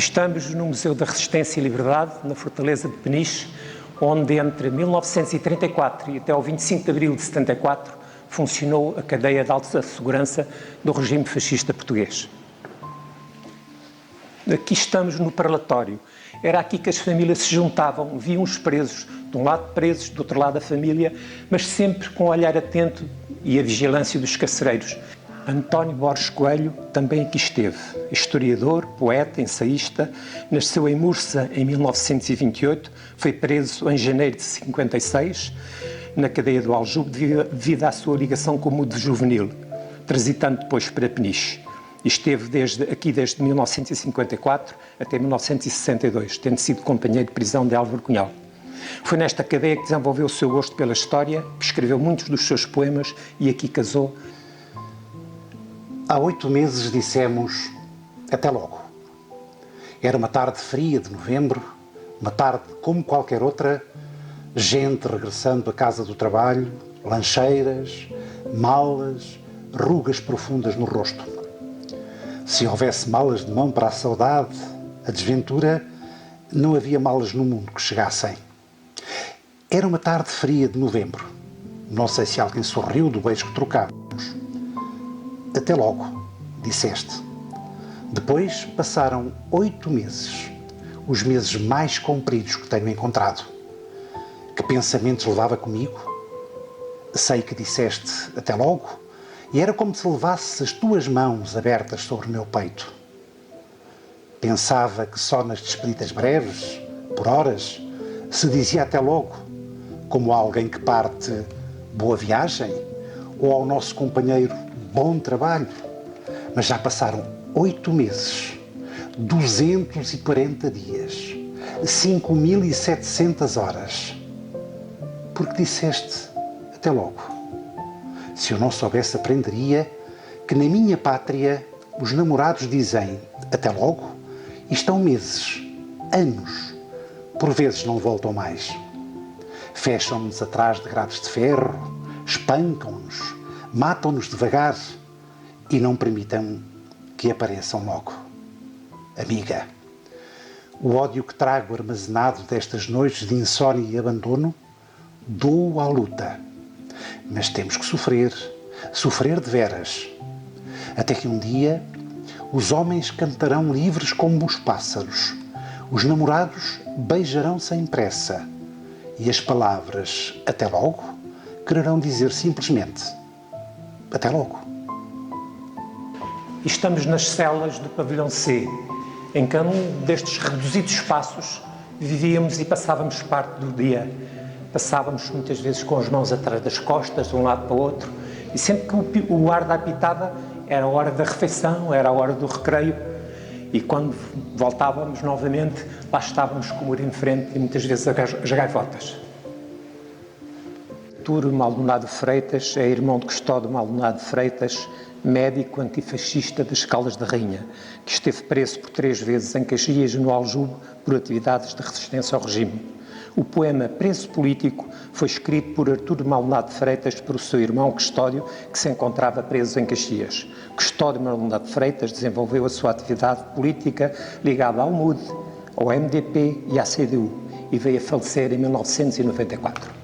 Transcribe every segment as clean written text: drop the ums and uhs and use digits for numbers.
Estamos no Museu da Resistência e Liberdade, na Fortaleza de Peniche, onde entre 1934 e até o 25 de abril de 74 funcionou a cadeia de alta segurança do regime fascista português. Aqui estamos no parlatório. Era aqui que as famílias se juntavam, viam os presos, de um lado presos, do outro lado a família, mas sempre com o olhar atento e a vigilância dos carcereiros. António Borges Coelho também aqui esteve. Historiador, poeta, ensaísta, nasceu em Mursa em 1928, foi preso em janeiro de 56, na cadeia do Aljube, devido à sua ligação com o mundo juvenil, transitando depois para Peniche. E esteve aqui desde 1954 até 1962, tendo sido companheiro de prisão de Álvaro Cunhal. Foi nesta cadeia que desenvolveu o seu gosto pela história, que escreveu muitos dos seus poemas e aqui casou. Há 8 meses dissemos até logo. Era uma tarde fria de novembro, uma tarde como qualquer outra, gente regressando à casa do trabalho, lancheiras, malas, rugas profundas no rosto. Se houvesse malas de mão para a saudade, a desventura, não havia malas no mundo que chegassem. Era uma tarde fria de novembro. Não sei se alguém sorriu do beijo que trocávamos. Até logo, disseste. Depois passaram 8 meses, os meses mais compridos que tenho encontrado. Que pensamentos levava comigo? Sei que disseste até logo, e era como se levasses as tuas mãos abertas sobre o meu peito. Pensava que só nas despedidas breves, por horas, se dizia até logo, como a alguém que parte boa viagem, ou ao nosso companheiro bom trabalho. Mas já passaram 8 meses, 240 dias, 5.700 horas. Porque disseste até logo. Se eu não soubesse, aprenderia que na minha pátria os namorados dizem até logo e estão meses, anos, por vezes não voltam mais. Fecham-nos atrás de grades de ferro, espancam-nos, matam-nos devagar e não permitam que apareçam logo. Amiga, o ódio que trago armazenado destas noites de insónia e abandono, dou à luta. Mas temos que sofrer, sofrer de veras. Até que um dia os homens cantarão livres como os pássaros, os namorados beijarão sem pressa e as palavras até logo quererão dizer simplesmente até logo. Estamos nas celas do pavilhão C, em que um destes reduzidos espaços vivíamos e passávamos parte do dia. Passávamos muitas vezes com as mãos atrás das costas, de um lado para o outro, e sempre que o guarda apitava, era a hora da refeição, era a hora do recreio, e quando voltávamos novamente, lá estávamos com o muro em frente e muitas vezes as gaivotas. Artur Maldonado Freitas é irmão de Custódio Maldonado Freitas, médico antifascista das Caldas da Rainha, que esteve preso por 3 vezes em Caxias, no Aljube, por atividades de resistência ao regime. O poema Preso Político foi escrito por Artur Maldonado Freitas por seu irmão Custódio, que se encontrava preso em Caxias. Custódio Maldonado Freitas desenvolveu a sua atividade política ligada ao MUD, ao MDP e à CDU e veio a falecer em 1994.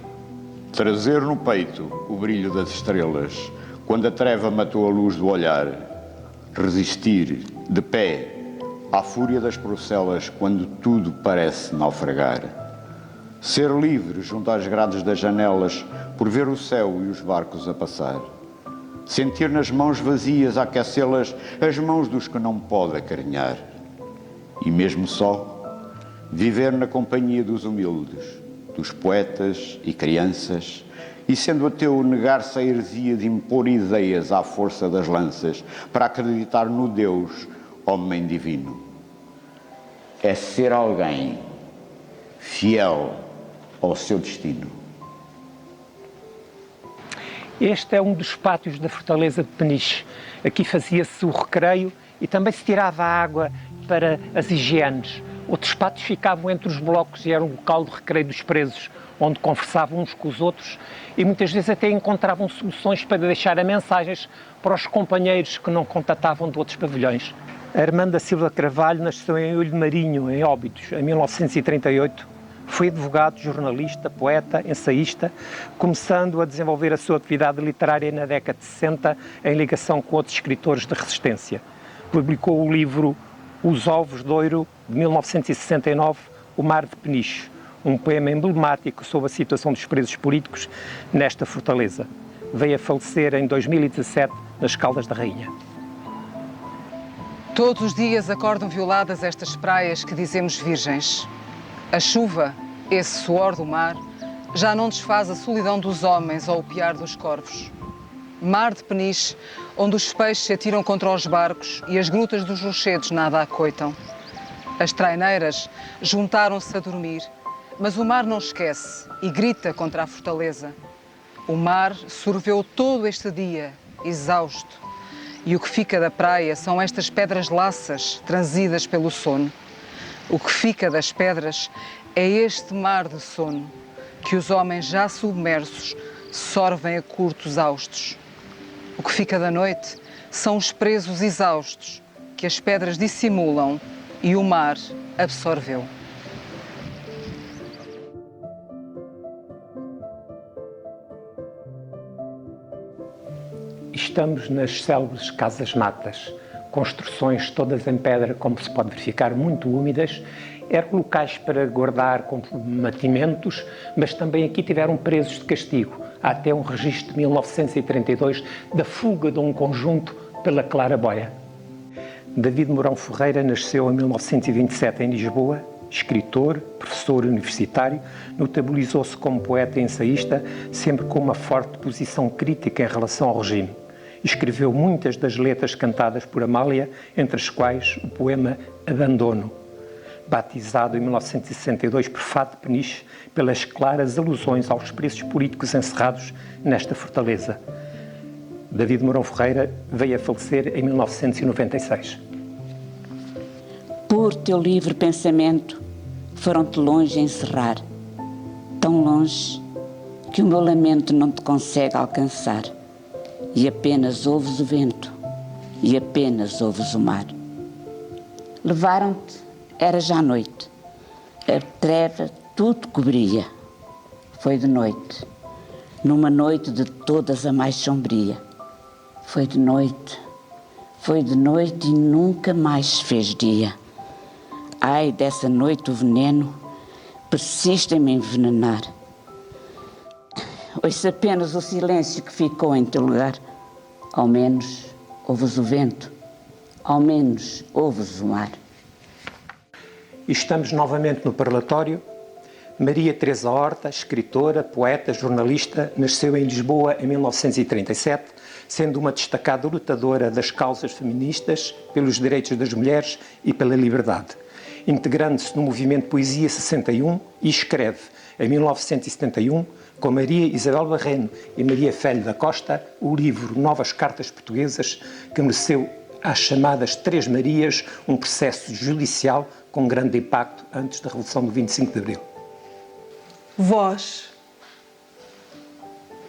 Trazer no peito o brilho das estrelas, quando a treva matou a luz do olhar, resistir, de pé, à fúria das procelas, quando tudo parece naufragar. Ser livre junto às grades das janelas, por ver o céu e os barcos a passar. Sentir nas mãos vazias a aquecê-las as mãos dos que não pode acarinhar. E mesmo só, viver na companhia dos humildes, dos poetas e crianças, e sendo ateu negar-se à heresia de impor ideias à força das lanças, para acreditar no Deus, homem divino. É ser alguém fiel ao seu destino. Este é um dos pátios da Fortaleza de Peniche. Aqui fazia-se o recreio e também se tirava a água para as higienes. Outros pátios ficavam entre os blocos e era um local de recreio dos presos, onde conversavam uns com os outros e muitas vezes até encontravam soluções para deixar mensagens para os companheiros que não contatavam de outros pavilhões. Armanda Silva Carvalho nasceu em Olho Marinho, em Óbidos, em 1938. Foi advogado, jornalista, poeta, ensaísta, começando a desenvolver a sua atividade literária na década de 60, em ligação com outros escritores de resistência. Publicou o livro Os Ovos de Ouro, de 1969, O Mar de Peniche, um poema emblemático sobre a situação dos presos políticos nesta fortaleza. Veio a falecer em 2017, nas Caldas da Rainha. Todos os dias acordam violadas estas praias que dizemos virgens. A chuva, esse suor do mar, já não desfaz a solidão dos homens ou o piar dos corvos. Mar de Peniche, onde os peixes se atiram contra os barcos e as grutas dos rochedos nada acoitam. As traineiras juntaram-se a dormir, mas o mar não esquece e grita contra a fortaleza. O mar sorveu todo este dia, exausto, e o que fica da praia são estas pedras laças, transidas pelo sono. O que fica das pedras é este mar de sono, que os homens já submersos sorvem a curtos haustos. O que fica da noite são os presos exaustos, que as pedras dissimulam e o mar absorveu. Estamos nas célebres Casas Matas, construções todas em pedra, como se pode verificar, muito úmidas. Eram locais para guardar compartimentos, mas também aqui tiveram presos de castigo. Há até um registro de 1932 da fuga de um conjunto pela Claraboia. David Mourão Ferreira nasceu em 1927 em Lisboa, escritor, professor universitário, notabilizou-se como poeta e ensaísta, sempre com uma forte posição crítica em relação ao regime. Escreveu muitas das letras cantadas por Amália, entre as quais o poema Abandono, batizado em 1962 por Fado de Peniche, pelas claras alusões aos presos políticos encerrados nesta fortaleza. David Mourão Ferreira veio a falecer em 1996. Por teu livre pensamento, foram-te longe a encerrar, tão longe que o meu lamento não te consegue alcançar, e apenas ouves o vento, e apenas ouves o mar. Levaram-te, era já noite, a treva tudo cobria. Foi de noite, numa noite de todas a mais sombria. Foi de noite e nunca mais se fez dia. Ai, dessa noite o veneno persiste em me envenenar. Ouço apenas o silêncio que ficou em teu lugar. Ao menos ouves o vento, ao menos ouves o mar. E estamos novamente no parlatório. Maria Teresa Horta, escritora, poeta, jornalista, nasceu em Lisboa em 1937, sendo uma destacada lutadora das causas feministas, pelos direitos das mulheres e pela liberdade. Integrando-se no movimento Poesia 61 e escreve, em 1971, com Maria Isabel Barreno e Maria Félio da Costa, o livro Novas Cartas Portuguesas, que mereceu às chamadas Três Marias um processo judicial com grande impacto antes da Revolução do 25 de Abril. Voz.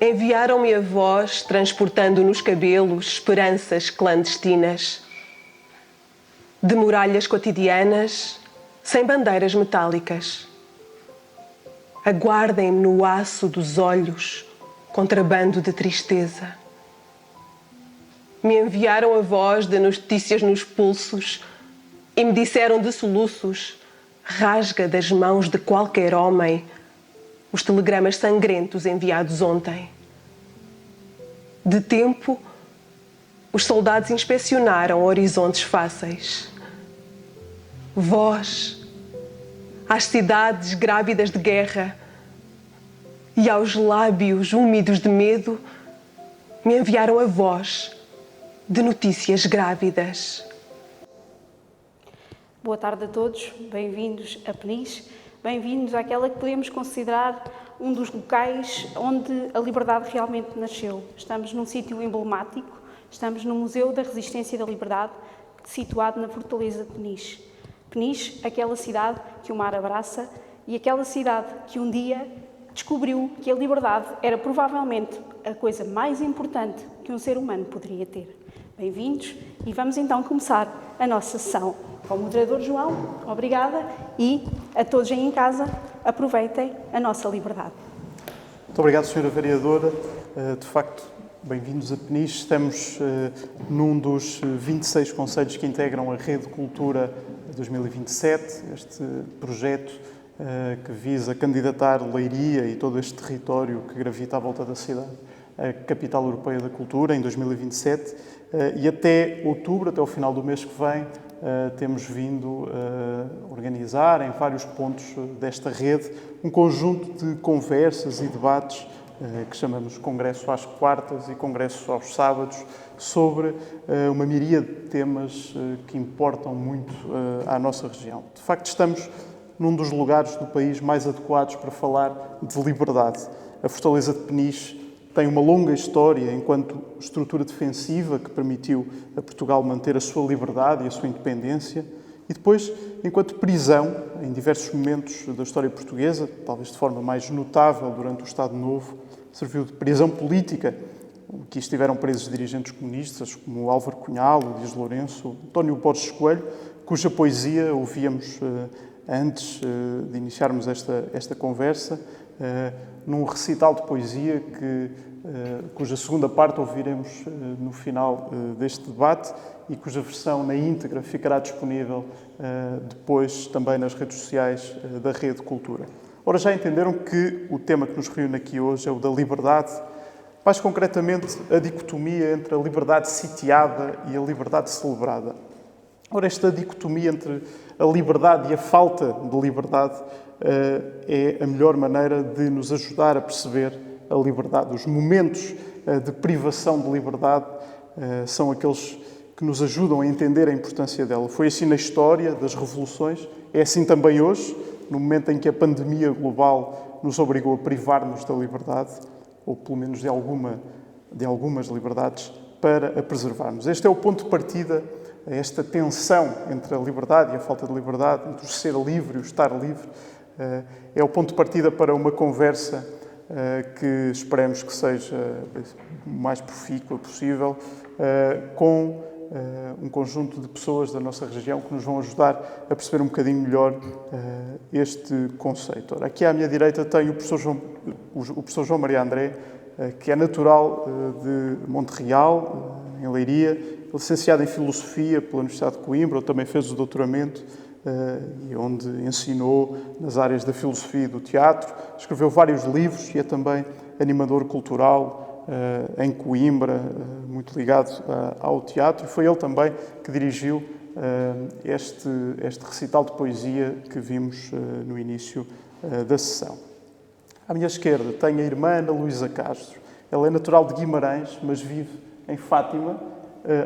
Enviaram-me a voz, transportando nos cabelos esperanças clandestinas. De muralhas cotidianas, sem bandeiras metálicas. Aguardem-me no aço dos olhos, contrabando de tristeza. Me enviaram a voz de notícias nos pulsos e me disseram de soluços, rasga das mãos de qualquer homem os telegramas sangrentos enviados ontem. De tempo, os soldados inspecionaram horizontes fáceis. Voz às cidades grávidas de guerra e aos lábios úmidos de medo me enviaram a voz de notícias grávidas. Boa tarde a todos, bem-vindos a Peniche, bem-vindos àquela que podemos considerar um dos locais onde a liberdade realmente nasceu. Estamos num sítio emblemático, estamos no Museu da Resistência e da Liberdade, situado na Fortaleza de Peniche. Peniche, aquela cidade que o mar abraça e aquela cidade que um dia descobriu que a liberdade era provavelmente a coisa mais importante que um ser humano poderia ter. Bem-vindos e vamos então começar a nossa sessão. Ao moderador João, obrigada, e a todos aí em casa, aproveitem a nossa liberdade. Muito obrigado, Sra. Vereadora. De facto, bem-vindos a Peniche. Estamos num dos 26 concelhos que integram a Rede Cultura 2027, este projeto que visa candidatar Leiria e todo este território que gravita à volta da cidade a Capital Europeia da Cultura em 2027, e até outubro, até o final do mês que vem, temos vindo a organizar em vários pontos desta rede um conjunto de conversas e debates que chamamos Congresso às quartas e Congresso aos sábados, sobre uma miríade de temas que importam muito à nossa região. De facto, estamos num dos lugares do país mais adequados para falar de liberdade. A Fortaleza de Peniche tem uma longa história enquanto estrutura defensiva que permitiu a Portugal manter a sua liberdade e a sua independência, e depois, enquanto prisão, em diversos momentos da história portuguesa, talvez de forma mais notável durante o Estado Novo, serviu de prisão política. Aqui estiveram presos dirigentes comunistas como Álvaro Cunhal, Dias Lourenço, António Borges Coelho, cuja poesia ouvíamos antes de iniciarmos esta conversa, num recital de poesia cuja segunda parte ouviremos no final deste debate e cuja versão na íntegra ficará disponível depois também nas redes sociais da Rede Cultura. Ora, já entenderam que o tema que nos reúne aqui hoje é o da liberdade, mais concretamente a dicotomia entre a liberdade sitiada e a liberdade celebrada. Ora, esta dicotomia entre a liberdade e a falta de liberdade é a melhor maneira de nos ajudar a perceber a liberdade. Os momentos de privação de liberdade são aqueles que nos ajudam a entender a importância dela. Foi assim na história das revoluções, é assim também hoje, no momento em que a pandemia global nos obrigou a privar-nos da liberdade, ou pelo menos de algumas liberdades, para a preservarmos. Este é o ponto de partida, esta tensão entre a liberdade e a falta de liberdade, entre o ser livre e o estar livre, é o ponto de partida para uma conversa que esperemos que seja o mais profícua possível, com um conjunto de pessoas da nossa região que nos vão ajudar a perceber um bocadinho melhor este conceito. Ora, aqui à minha direita tenho o professor João Maria André, que é natural de Montreal, em Leiria, licenciado em Filosofia pela Universidade de Coimbra, também fez o doutoramento, e onde ensinou nas áreas da filosofia e do teatro, escreveu vários livros e é também animador cultural em Coimbra, muito ligado ao teatro, e foi ele também que dirigiu este recital de poesia que vimos no início da sessão. À minha esquerda tenho a irmã Ana Luísa Castro. Ela é natural de Guimarães, mas vive em Fátima.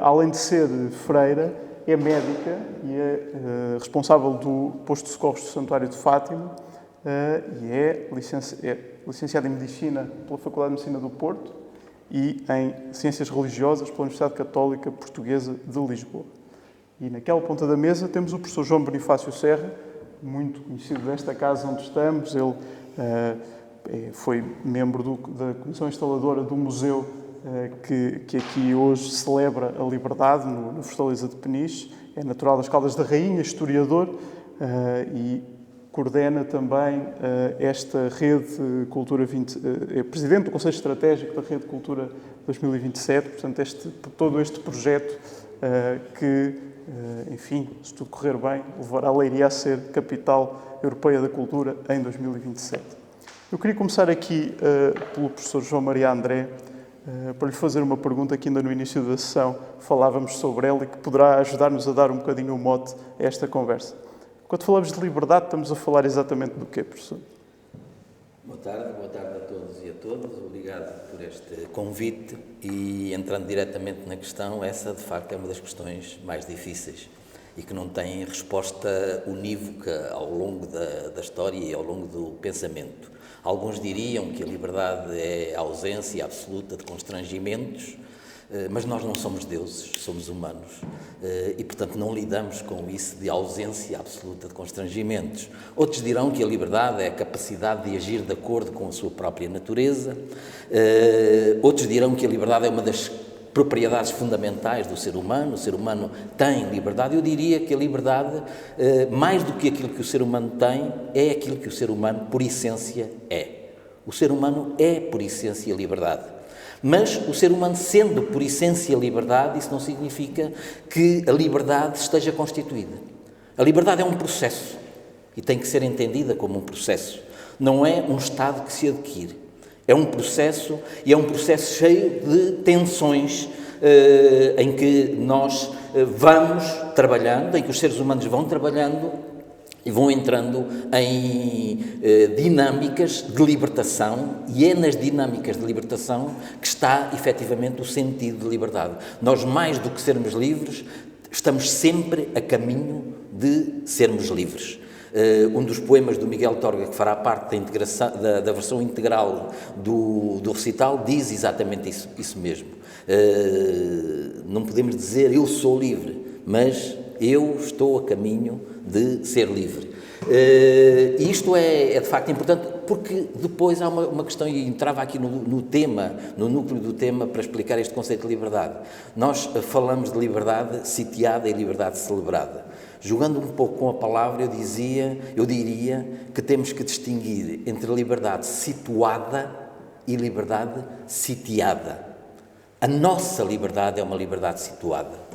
Além de ser freira, é médica e é responsável do posto de socorros do Santuário de Fátima e é licenciada em Medicina pela Faculdade de Medicina do Porto e em Ciências Religiosas pela Universidade Católica Portuguesa de Lisboa. E naquela ponta da mesa temos o professor João Bonifácio Serra, muito conhecido desta casa onde estamos. Ele foi membro da Comissão Instaladora do Museu que aqui hoje celebra a liberdade no Fortaleza de Peniche. É natural das Caldas da Rainha, historiador e coordena também esta Rede Cultura é presidente do Conselho Estratégico da Rede Cultura 2027, portanto todo este projeto que, enfim, se tudo correr bem, levará a Leiria a ser capital europeia da cultura em 2027. Eu queria começar aqui pelo professor João Maria André, para lhe fazer uma pergunta que ainda no início da sessão falávamos sobre ela e que poderá ajudar-nos a dar um bocadinho o mote a esta conversa. Quando falamos de liberdade, estamos a falar exatamente do quê, professor? Boa tarde a todos e a todas. Obrigado por este convite e entrando diretamente na questão, essa de facto é uma das questões mais difíceis e que não tem resposta unívoca ao longo da história e ao longo do pensamento. Alguns diriam que a liberdade é a ausência absoluta de constrangimentos, mas nós não somos deuses, somos humanos e, portanto, não lidamos com isso de ausência absoluta de constrangimentos. Outros dirão que a liberdade é a capacidade de agir de acordo com a sua própria natureza. Outros dirão que a liberdade é uma das propriedades fundamentais do ser humano. O ser humano tem liberdade. Eu diria que a liberdade, mais do que aquilo que o ser humano tem, é aquilo que o ser humano, por essência, é. O ser humano é, por essência, liberdade. Mas o ser humano, sendo por essência liberdade, isso não significa que a liberdade esteja constituída. A liberdade é um processo e tem que ser entendida como um processo. Não é um estado que se adquire. É um processo, e é um processo cheio de tensões em que nós vamos trabalhando, em que os seres humanos vão trabalhando e vão entrando em dinâmicas de libertação, e é nas dinâmicas de libertação que está efetivamente o sentido de liberdade. Nós, mais do que sermos livres, estamos sempre a caminho de sermos livres. Um dos poemas do Miguel Torga, que fará parte da, integração, da versão integral do recital, diz exatamente isso mesmo. Não podemos dizer eu sou livre, mas eu estou a caminho de ser livre. E isto é de facto importante, porque depois há uma questão, e entrava aqui no tema, no núcleo do tema, para explicar este conceito de liberdade. Nós falamos de liberdade sitiada e liberdade celebrada. Jogando um pouco com a palavra, eu diria que temos que distinguir entre liberdade situada e liberdade sitiada. A nossa liberdade é uma liberdade situada.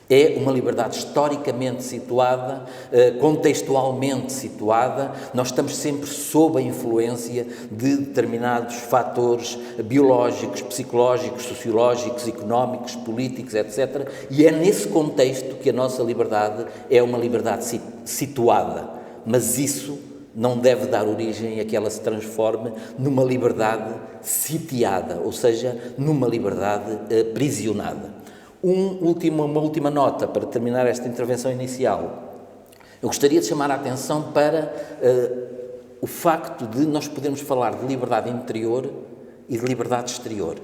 É uma liberdade historicamente situada, contextualmente situada. Nós estamos sempre sob a influência de determinados fatores biológicos, psicológicos, sociológicos, económicos, políticos, etc. E é nesse contexto que a nossa liberdade é uma liberdade situada. Mas isso não deve dar origem a que ela se transforme numa liberdade sitiada, ou seja, numa liberdade aprisionada. Uma última nota para terminar esta intervenção inicial. Eu gostaria de chamar a atenção para o facto de nós podermos falar de liberdade interior e de liberdade exterior.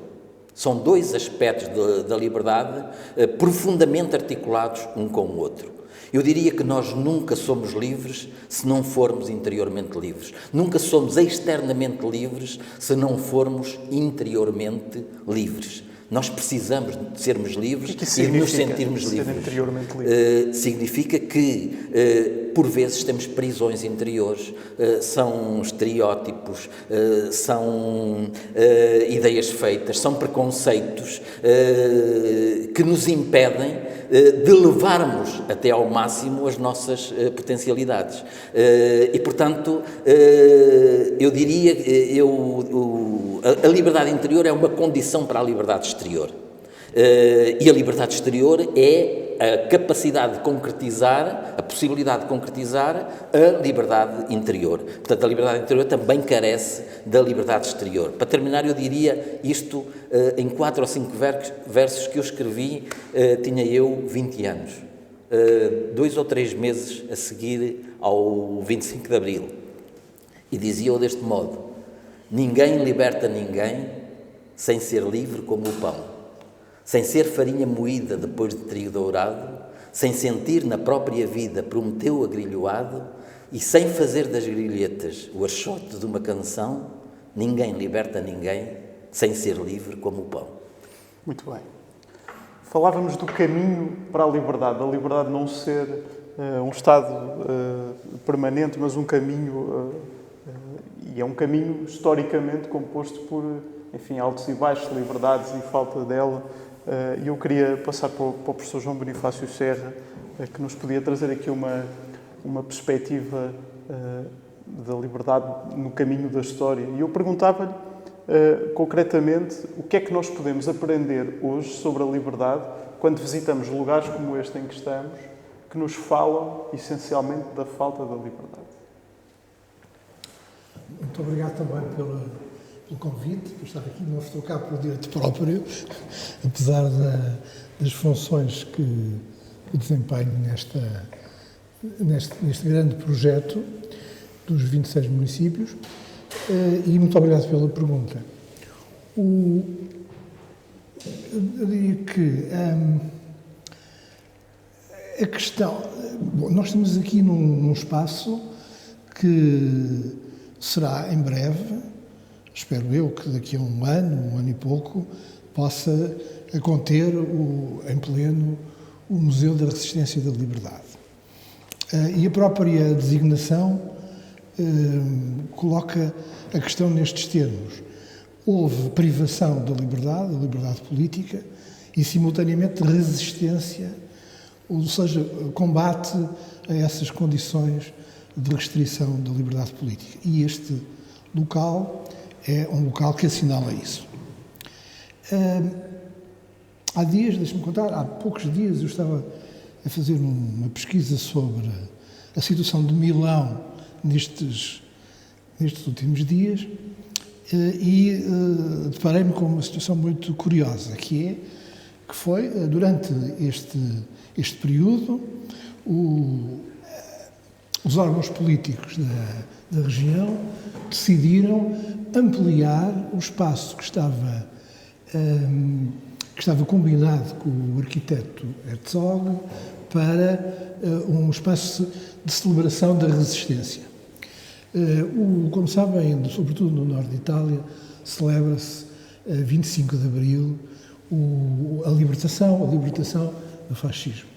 São dois aspectos da liberdade profundamente articulados um com o outro. Eu diria que nós nunca somos livres se não formos interiormente livres. Nunca somos externamente livres se não formos interiormente livres. Nós precisamos de sermos livres e de nos sentirmos livres. Interiormente livre? Significa que, por vezes, temos prisões interiores, são estereótipos, são ideias feitas, são preconceitos que nos impedem de levarmos até ao máximo as nossas potencialidades. E, portanto, eu diria que a liberdade interior é uma condição para a liberdade exterior. E a liberdade exterior é a capacidade de concretizar, a possibilidade de concretizar a liberdade interior. Portanto, a liberdade interior também carece da liberdade exterior. Para terminar, eu diria isto em 4 ou 5 versos que eu escrevi, tinha eu 20 anos, 2 ou 3 meses a seguir ao 25 de Abril. E dizia-o deste modo: ninguém liberta ninguém sem ser livre como o pão, sem ser farinha moída depois de trigo dourado, sem sentir na própria vida Prometeu agrilhoado, e sem fazer das grilhetas o achote de uma canção, ninguém liberta ninguém sem ser livre como o pão. Muito bem. Falávamos do caminho para a liberdade, da liberdade não ser um estado permanente, mas um caminho, e é um caminho historicamente composto por, enfim, altos e baixos, liberdades e falta dela. E eu queria passar para o professor João Bonifácio Serra, que nos podia trazer aqui uma perspectiva da liberdade no caminho da história. E eu perguntava-lhe, concretamente, o que é que nós podemos aprender hoje sobre a liberdade quando visitamos lugares como este em que estamos, que nos falam, essencialmente, da falta da liberdade. Muito obrigado também pelo convite, por estar aqui. Não estou cá por direito próprio, apesar das funções que desempenho neste grande projeto dos 26 municípios. E muito obrigado pela pergunta. Eu diria que a questão... Bom, nós estamos aqui num espaço que será, em breve, espero eu que daqui a um ano e pouco, possa conter em pleno o Museu da Resistência e da Liberdade. E a própria designação coloca a questão nestes termos. Houve privação da liberdade política e, simultaneamente, resistência, ou seja, combate a essas condições de restrição da liberdade política. E este local é um local que assinala isso. Há dias, deixe-me contar, há poucos dias eu estava a fazer uma pesquisa sobre a situação de Milão nestes últimos dias e deparei-me com uma situação muito curiosa, que foi, durante este período, os órgãos políticos da região decidiram ampliar o espaço que estava combinado com o arquiteto Herzog para um espaço de celebração da resistência. Como sabem, sobretudo no norte de Itália, celebra-se 25 de Abril a libertação do fascismo.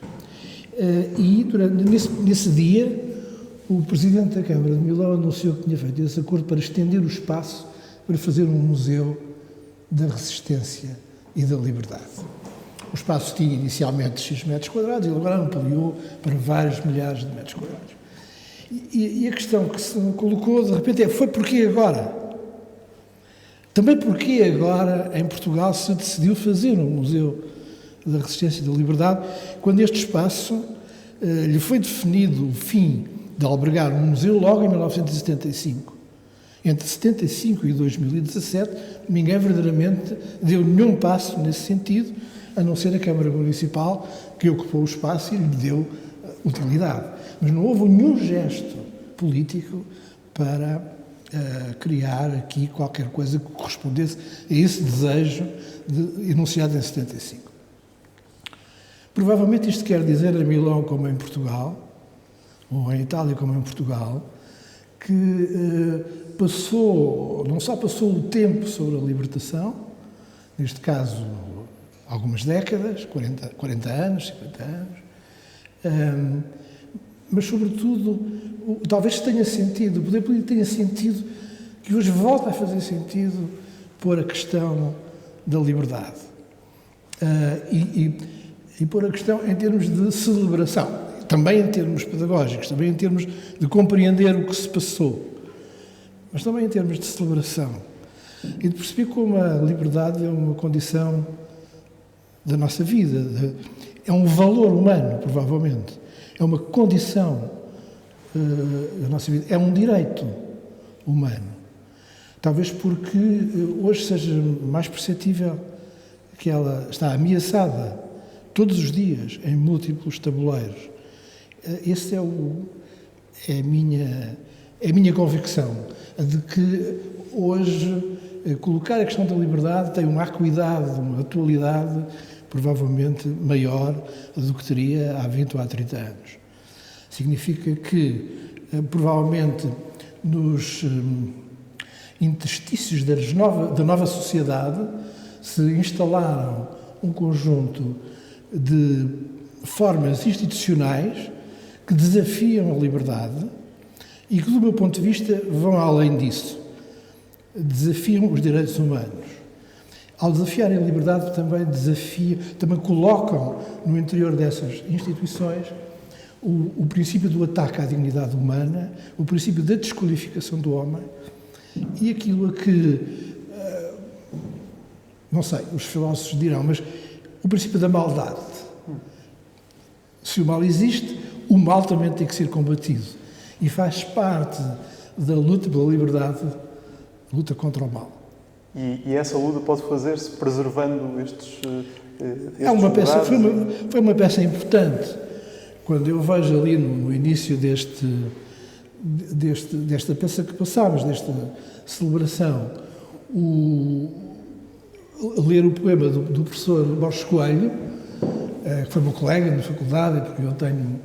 E nesse dia, o Presidente da Câmara de Milão anunciou que tinha feito esse acordo para estender o espaço para fazer um museu da resistência e da liberdade. O espaço tinha inicialmente X metros quadrados e agora ampliou para vários milhares de metros quadrados. E a questão que se colocou, de repente, foi porquê agora? Também porquê agora, em Portugal, se decidiu fazer um Museu da Resistência e da Liberdade, quando este espaço lhe foi definido o fim de albergar um museu logo em 1975. Entre 75 e 2017, ninguém verdadeiramente deu nenhum passo nesse sentido, a não ser a Câmara Municipal, que ocupou o espaço e lhe deu utilidade. Mas não houve nenhum gesto político para criar aqui qualquer coisa que correspondesse a esse desejo enunciado em 75. Provavelmente isto quer dizer em Milão como em Portugal, ou em Itália como em Portugal, que não só passou o tempo sobre a libertação, neste caso algumas décadas, 40 anos, 50 anos, mas sobretudo, talvez tenha sentido, o poder político tenha sentido que hoje volta a fazer sentido pôr a questão da liberdade e pôr a questão em termos de celebração. Também em termos pedagógicos, também em termos de compreender o que se passou, mas também em termos de celebração e de perceber como a liberdade é uma condição da nossa vida, é um valor humano, provavelmente, é uma condição da nossa vida, é um direito humano. Talvez porque hoje seja mais perceptível que ela está ameaçada todos os dias em múltiplos tabuleiros. Essa é a minha convicção, a de que hoje colocar a questão da liberdade tem uma acuidade, uma atualidade provavelmente maior do que teria há 20 ou há 30 anos. Significa que provavelmente nos interstícios da nova sociedade se instalaram um conjunto de formas institucionais que desafiam a liberdade e que, do meu ponto de vista, vão além disso. Desafiam os direitos humanos. Ao desafiarem a liberdade, também colocam no interior dessas instituições o princípio do ataque à dignidade humana, o princípio da desqualificação do homem e aquilo a que, não sei, os filósofos dirão, mas o princípio da maldade. Se o mal existe, o mal também tem que ser combatido e faz parte da luta pela liberdade, luta contra o mal. E essa luta pode fazer-se preservando estes foi uma peça importante. Quando eu vejo ali no início desta peça que passámos, desta celebração, ler o poema do professor Borges Coelho, que foi meu colega na faculdade, porque eu tenho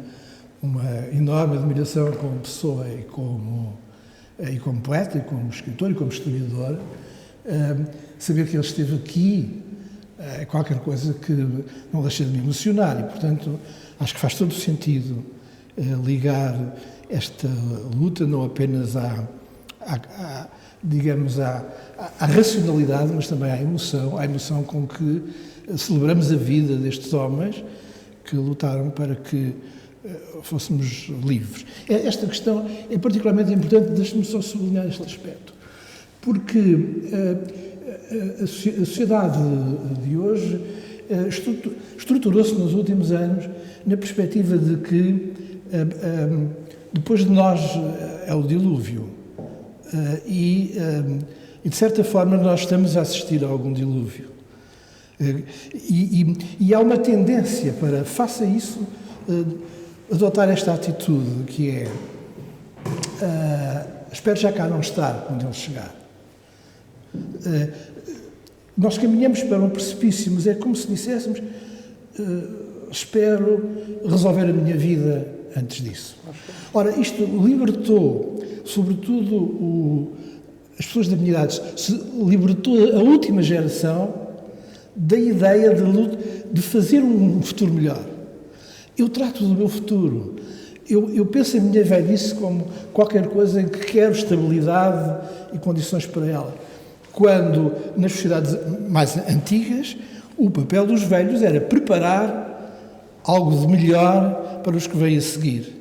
uma enorme admiração como pessoa e como e como poeta, e como escritor, e como historiador, saber que ele esteve aqui é qualquer coisa que não deixa de me emocionar e, portanto, acho que faz todo o sentido ligar esta luta não apenas à racionalidade, mas também à emoção com que celebramos a vida destes homens que lutaram para que fôssemos livres. Esta questão é particularmente importante, deixe-me só sublinhar este aspecto, porque a sociedade de hoje estruturou-se nos últimos anos na perspectiva de que depois de nós é o dilúvio e de certa forma nós estamos a assistir a algum dilúvio e há uma tendência para, face a isso, adotar esta atitude que é espero já cá não estar quando ele chegar. Nós caminhamos para um precipício, mas é como se disséssemos espero resolver a minha vida antes disso. Ora, isto libertou, sobretudo, as pessoas da minha idade, libertou a última geração da ideia de fazer um futuro melhor. Eu trato do meu futuro. Eu penso a minha velhice como qualquer coisa em que quero estabilidade e condições para ela. Quando, nas sociedades mais antigas, o papel dos velhos era preparar algo de melhor para os que vêm a seguir.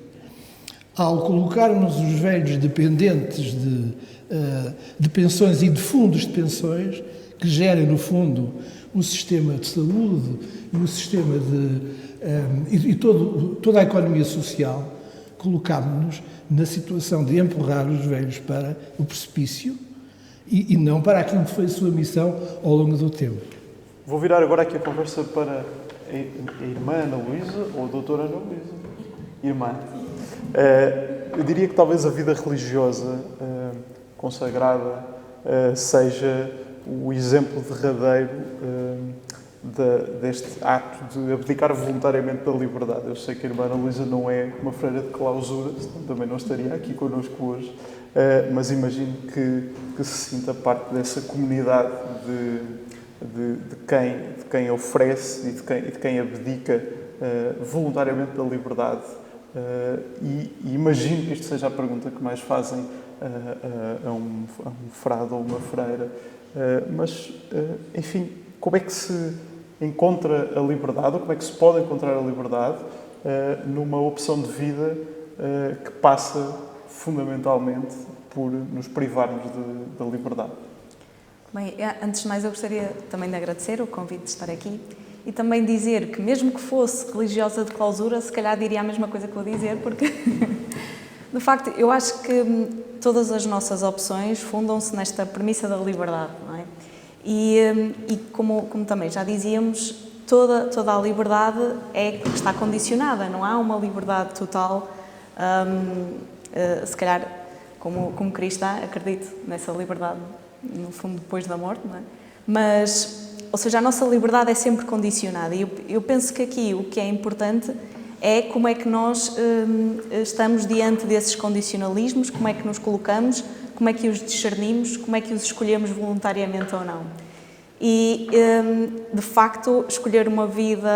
Ao colocarmos os velhos dependentes de pensões e de fundos de pensões, que gerem, no fundo, o sistema de saúde e o sistema toda a economia social, colocámos-nos na situação de empurrar os velhos para o precipício e não para aquilo que foi a sua missão ao longo do tempo. Vou virar agora aqui a conversa para a irmã Ana Luísa ou a doutora Ana Luísa. Irmã. Eu diria que talvez a vida religiosa consagrada seja o exemplo derradeiro deste ato de abdicar voluntariamente da liberdade. Eu sei que a irmã Ana Luísa não é uma freira de clausura, senão também não estaria aqui connosco hoje, mas imagino que se sinta parte dessa comunidade de quem oferece e de quem abdica voluntariamente da liberdade. E imagino que isto seja a pergunta que mais fazem a um frade ou uma freira. Mas, enfim, como é que se encontra a liberdade, ou como é que se pode encontrar a liberdade numa opção de vida que passa fundamentalmente por nos privarmos da liberdade? Bem, antes de mais eu gostaria também de agradecer o convite de estar aqui e também dizer que mesmo que fosse religiosa de clausura, se calhar diria a mesma coisa que vou dizer, porque de facto eu acho que todas as nossas opções fundam-se nesta premissa da liberdade, não é? E como também já dizíamos, toda a liberdade está condicionada, não há uma liberdade total. Se calhar, como cristã, acredito nessa liberdade, no fundo, depois da morte, não é? Mas, ou seja, a nossa liberdade é sempre condicionada e eu penso que aqui o que é importante é como é que nós estamos diante desses condicionalismos, como é que nos colocamos, como é que os discernimos, como é que os escolhemos voluntariamente ou não. E, de facto, escolher uma vida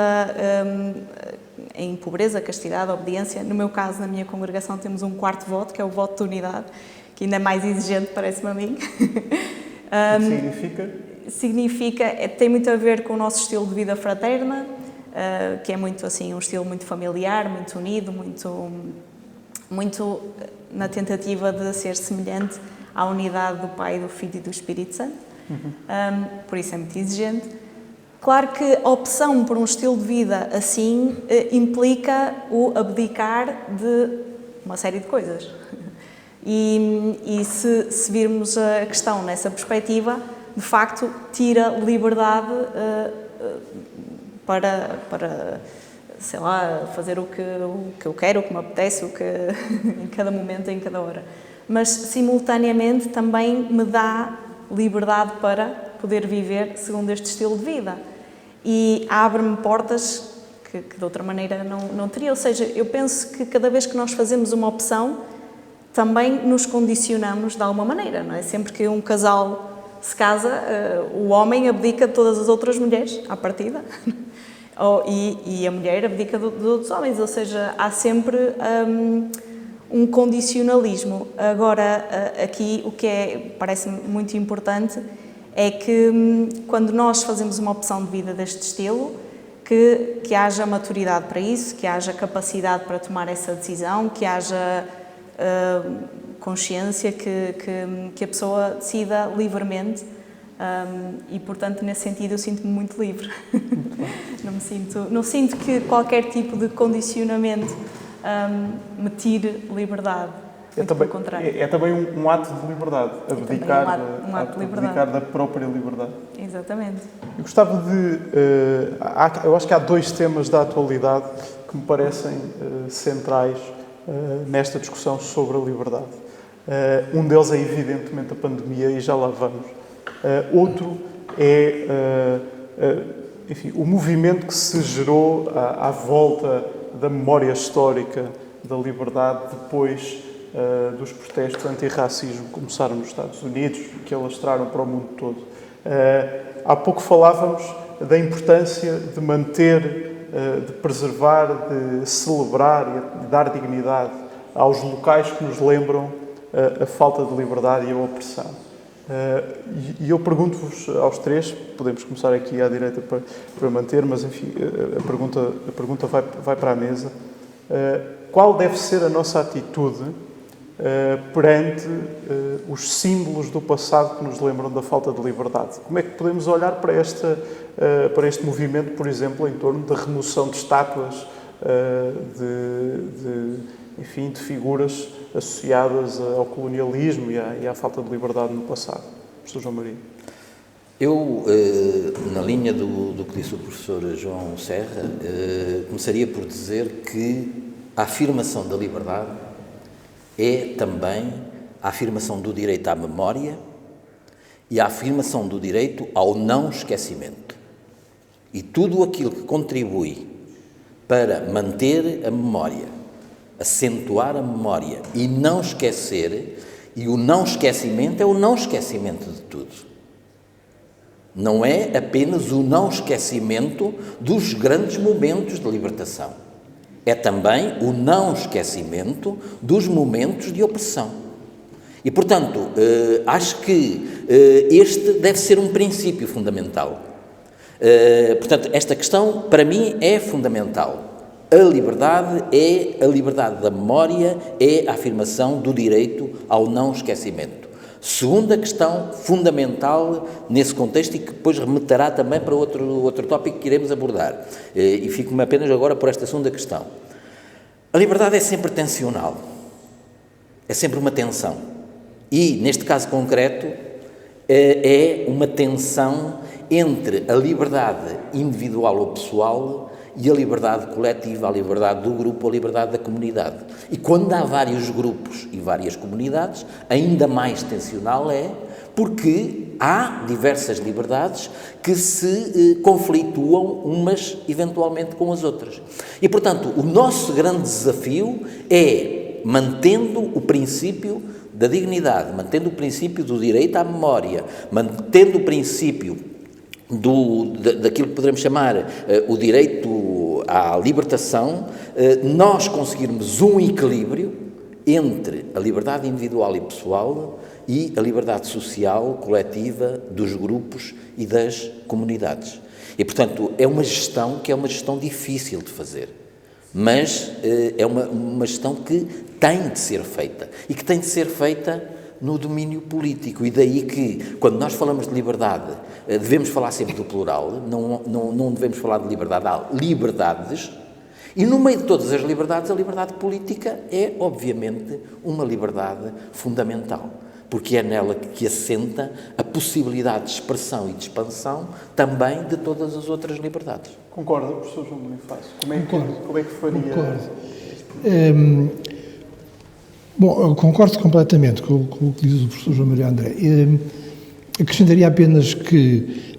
em pobreza, castidade, obediência. No meu caso, na minha congregação, temos um quarto voto, que é o voto de unidade, que ainda é mais exigente, parece-me a mim. O que significa? Significa, tem muito a ver com o nosso estilo de vida fraterna, que é muito assim, um estilo muito familiar, muito unido, muito na tentativa de ser semelhante à unidade do Pai, do Filho e do Espírito Santo. Por isso é muito exigente. Claro que a opção por um estilo de vida assim implica o abdicar de uma série de coisas. E se virmos a questão nessa perspectiva, de facto, tira liberdade para, sei lá, fazer o que eu quero, o que me apetece, em cada momento, em cada hora. Mas, simultaneamente, também me dá liberdade para poder viver segundo este estilo de vida. E abre-me portas que de outra maneira não teria. Ou seja, eu penso que cada vez que nós fazemos uma opção, também nos condicionamos de alguma maneira, não é? Sempre que um casal se casa, o homem abdica de todas as outras mulheres, à partida, e a mulher abdica dos outros homens, ou seja, há sempre um condicionalismo. Agora, aqui o que parece-me muito importante é que quando nós fazemos uma opção de vida deste estilo, que haja maturidade para isso, que haja capacidade para tomar essa decisão, que haja consciência, que a pessoa decida livremente e, portanto, nesse sentido eu sinto-me muito livre. Não sinto que qualquer tipo de condicionamento me tire liberdade. É também um ato de liberdade, abdicar, um ato de liberdade. abdicar da própria liberdade. Exatamente. Eu gostava de... eu acho que há dois temas da atualidade que me parecem centrais nesta discussão sobre a liberdade. Um deles é, evidentemente, a pandemia, e já lá vamos. Outro é, enfim, o movimento que se gerou à volta da memória histórica da liberdade depois dos protestos antirracismo que começaram nos Estados Unidos e que alastraram para o mundo todo. Há pouco falávamos da importância de manter, de preservar, de celebrar e de dar dignidade aos locais que nos lembram a falta de liberdade e a opressão. E eu pergunto-vos aos três, podemos começar aqui à direita para manter, mas enfim, a pergunta vai para a mesa. Qual deve ser a nossa atitude perante os símbolos do passado que nos lembram da falta de liberdade? Como é que podemos olhar para este movimento, por exemplo, em torno da remoção de estátuas, enfim, de figuras associadas ao colonialismo e à falta de liberdade no passado? Professor João Maria. Eu, na linha do que disse o professor João Serra, começaria por dizer que a afirmação da liberdade é também a afirmação do direito à memória e a afirmação do direito ao não esquecimento. E tudo aquilo que contribui para manter a memória, acentuar a memória e não esquecer, e o não esquecimento é o não esquecimento de tudo. Não é apenas o não esquecimento dos grandes momentos de libertação. É também o não esquecimento dos momentos de opressão. E, portanto, acho que este deve ser um princípio fundamental. Portanto, esta questão, para mim, é fundamental. A liberdade é a liberdade da memória, é a afirmação do direito ao não esquecimento. Segunda questão fundamental nesse contexto e que depois remeterá também para outro tópico que iremos abordar. E fico-me apenas agora por esta segunda questão. A liberdade é sempre tensional. É sempre uma tensão. E, neste caso concreto, é uma tensão entre a liberdade individual ou pessoal e a liberdade coletiva, a liberdade do grupo, a liberdade da comunidade. E quando há vários grupos e várias comunidades, ainda mais tensional é, porque há diversas liberdades que se conflituam umas eventualmente com as outras. E, portanto, o nosso grande desafio é, mantendo o princípio da dignidade, mantendo o princípio do direito à memória, mantendo o princípio daquilo que poderemos chamar o direito à libertação, nós conseguirmos um equilíbrio entre a liberdade individual e pessoal e a liberdade social, coletiva, dos grupos e das comunidades. E, portanto, é uma gestão que é uma gestão difícil de fazer, mas é uma gestão que tem de ser feita e que tem de ser feita no domínio político. E daí que, quando nós falamos de liberdade, devemos falar sempre do plural, não devemos falar de liberdade, há liberdades, e no meio de todas as liberdades, a liberdade política é, obviamente, uma liberdade fundamental, porque é nela que assenta a possibilidade de expressão e de expansão também de todas as outras liberdades. Concorda, professor João Bonifácio? Como é que faria? Concordo. Bom, eu concordo completamente com o que diz o professor João Maria André. Acrescentaria apenas que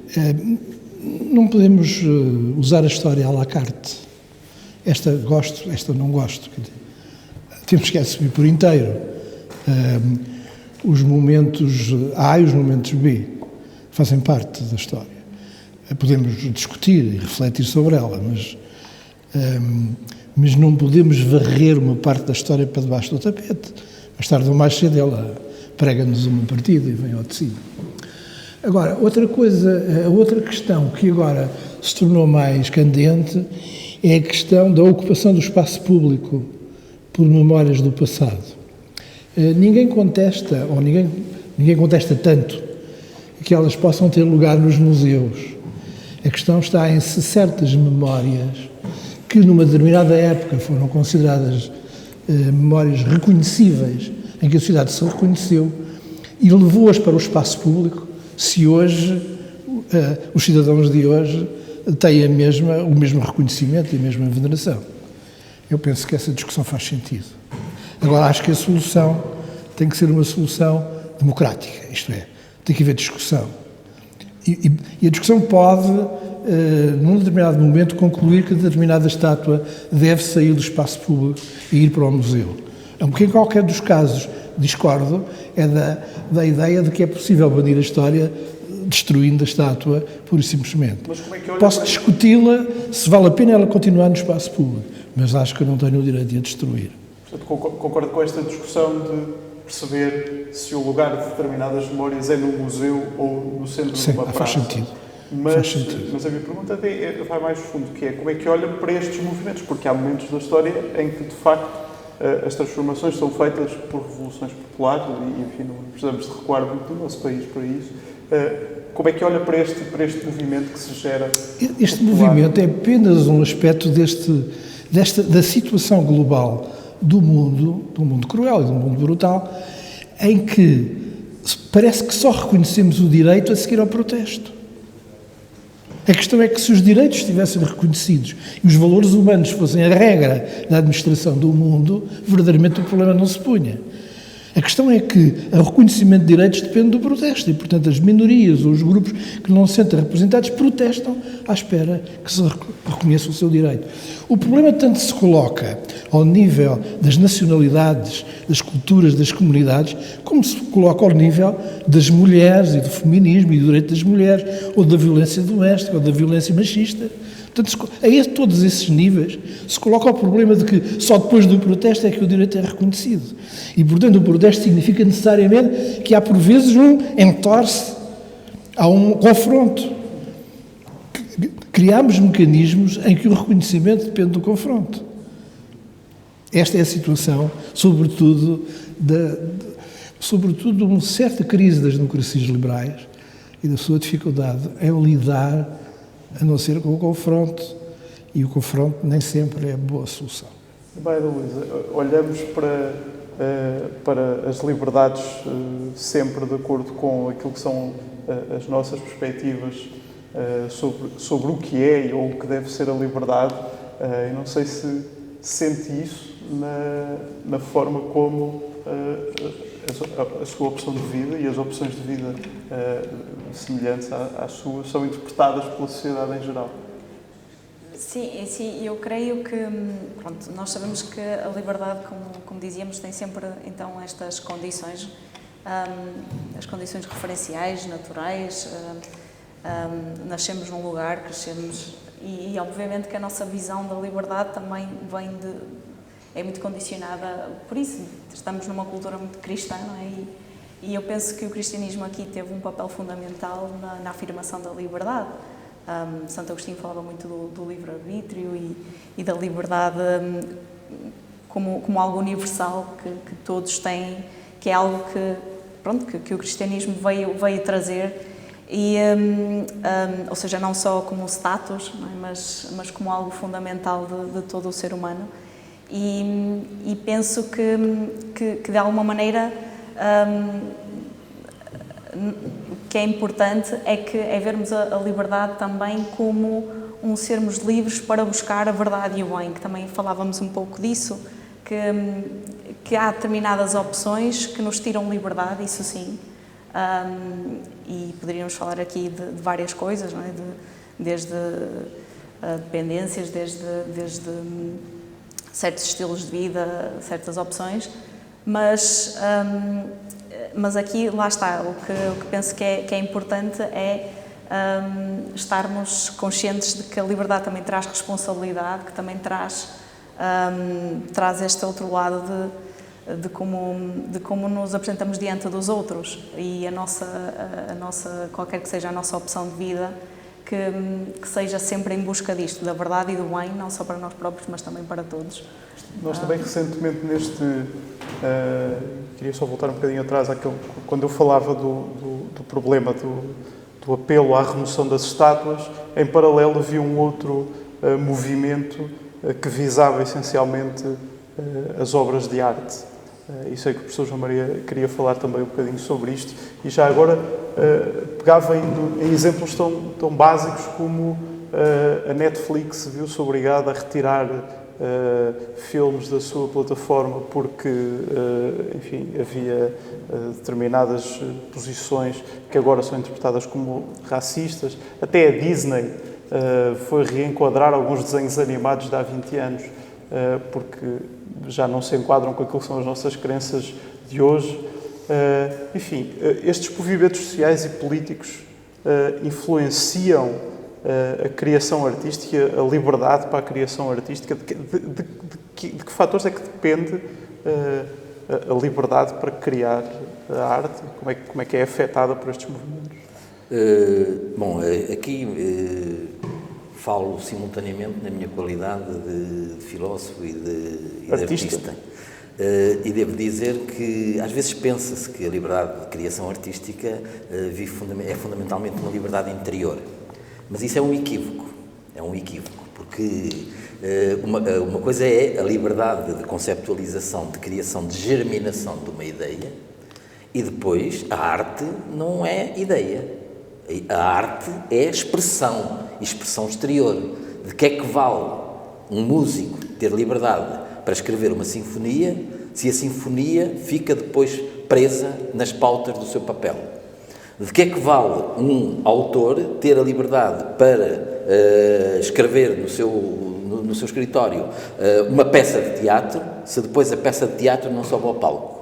não podemos usar a história à la carte. Esta gosto, esta não gosto. Temos que assumir por inteiro Os momentos A e os momentos B fazem parte da história. Podemos discutir e refletir sobre ela, mas não podemos varrer uma parte da história para debaixo do tapete. Mais tarde ou mais cedo ela prega-nos uma partida e vem ao de cima. Agora, outra questão que agora se tornou mais candente é a questão da ocupação do espaço público por memórias do passado. Ninguém contesta, ou ninguém contesta tanto, que elas possam ter lugar nos museus. A questão está em se certas memórias, que numa determinada época foram consideradas memórias reconhecíveis, em que a sociedade se reconheceu e levou-as para o espaço público, se hoje, os cidadãos de hoje, têm o mesmo reconhecimento e a mesma veneração. Eu penso que essa discussão faz sentido. Agora, acho que a solução tem que ser uma solução democrática, isto é, tem que haver discussão. E a discussão pode, num determinado momento, concluir que determinada estátua deve sair do espaço público e ir para o museu. Porque em qualquer dos casos, discordo, é da ideia de que é possível banir a história destruindo a estátua, pura e simplesmente. Posso discuti-la se vale a pena ela continuar no espaço público, mas acho que eu não tenho o direito de a destruir. Portanto, concordo com esta discussão de perceber se o lugar de determinadas memórias é no museu ou no centro de uma praça. Faz sentido. Mas a minha pergunta vai mais fundo, que é como é que olham para estes movimentos? Porque há momentos da história em que, de facto, as transformações são feitas por revoluções populares e, enfim, não precisamos de recuar muito do nosso país para isso. Como é que olha para este movimento que se gera? Este movimento é apenas um aspecto da situação global do mundo cruel e do mundo brutal, em que parece que só reconhecemos o direito a seguir ao protesto. A questão é que se os direitos estivessem reconhecidos e os valores humanos fossem a regra da administração do mundo, verdadeiramente o problema não se punha. A questão é que o reconhecimento de direitos depende do protesto e, portanto, as minorias ou os grupos que não se sentem representados protestam à espera que se reconheça o seu direito. O problema tanto se coloca ao nível das nacionalidades, das culturas, das comunidades, como se coloca ao nível das mulheres e do feminismo e do direito das mulheres, ou da violência doméstica, ou da violência machista. Portanto, a todos esses níveis se coloca o problema de que só depois do protesto é que o direito é reconhecido. E, portanto, o protesto significa necessariamente que há, por vezes, um entorce, há um confronto. Criámos mecanismos em que o reconhecimento depende do confronto. Esta é a situação, sobretudo de uma certa crise das democracias liberais e da sua dificuldade em lidar, a não ser com o confronto, e o confronto nem sempre é a boa solução. Bem, Luísa, olhamos para as liberdades sempre de acordo com aquilo que são as nossas perspectivas sobre o que é ou o que deve ser a liberdade. Eu não sei se sente isso na forma como a sua opção de vida e as opções de vida semelhantes à sua são interpretadas pela sociedade em geral. Sim, eu creio que, pronto, nós sabemos que a liberdade, como dizíamos, tem sempre, então, estas condições, as condições referenciais, naturais, nascemos num lugar, crescemos, e obviamente que a nossa visão da liberdade também é muito condicionada por isso. Estamos numa cultura muito cristã, não é? E eu penso que o cristianismo aqui teve um papel fundamental na afirmação da liberdade. Santo Agostinho falava muito do livre-arbítrio e da liberdade como algo universal que todos têm, que é algo que o cristianismo veio trazer, ou seja, não só como status, não é? mas como algo fundamental de todo o ser humano. E penso que de alguma maneira o que é importante é vermos a liberdade também como sermos livres para buscar a verdade e o bem, que também falávamos um pouco disso, que há determinadas opções que nos tiram liberdade, isso sim, e poderíamos falar aqui de várias coisas, não é? Desde dependências, desde certos estilos de vida, certas opções, mas aqui, lá está, o que penso que é importante é estarmos conscientes de que a liberdade também traz responsabilidade, que também traz este outro lado de como nos apresentamos diante dos outros, e a nossa, qualquer que seja a nossa opção de vida, que seja sempre em busca disto, da verdade e do bem, não só para nós próprios, mas também para todos. Nós também recentemente queria só voltar um bocadinho atrás, quando eu falava do problema do apelo à remoção das estátuas, em paralelo havia um outro movimento que visava essencialmente as obras de arte. E sei que o professor João Maria queria falar também um bocadinho sobre isto, e já agora pegava em exemplos tão básicos como a Netflix viu-se obrigada a retirar filmes da sua plataforma porque, enfim, havia determinadas posições que agora são interpretadas como racistas. Até a Disney foi reenquadrar alguns desenhos animados de há 20 anos porque já não se enquadram com aquilo que são as nossas crenças de hoje. Enfim, estes movimentos sociais e políticos influenciam a criação artística, a liberdade para a criação artística. De que fatores é que depende a liberdade para criar a arte? Como é que é afetada por estes movimentos? Bom, aqui falo simultaneamente na minha qualidade de filósofo e de artista. E devo dizer que às vezes pensa-se que a liberdade de criação artística é fundamentalmente uma liberdade interior. Mas isso é um equívoco, porque uma coisa é a liberdade de conceptualização, de criação, de germinação de uma ideia, e depois a arte não é ideia. A arte é expressão exterior. De que é que vale um músico ter liberdade para escrever uma sinfonia se a sinfonia fica depois presa nas pautas do seu papel? De que é que vale um autor ter a liberdade para escrever no seu escritório uma peça de teatro, se depois a peça de teatro não sobe ao palco?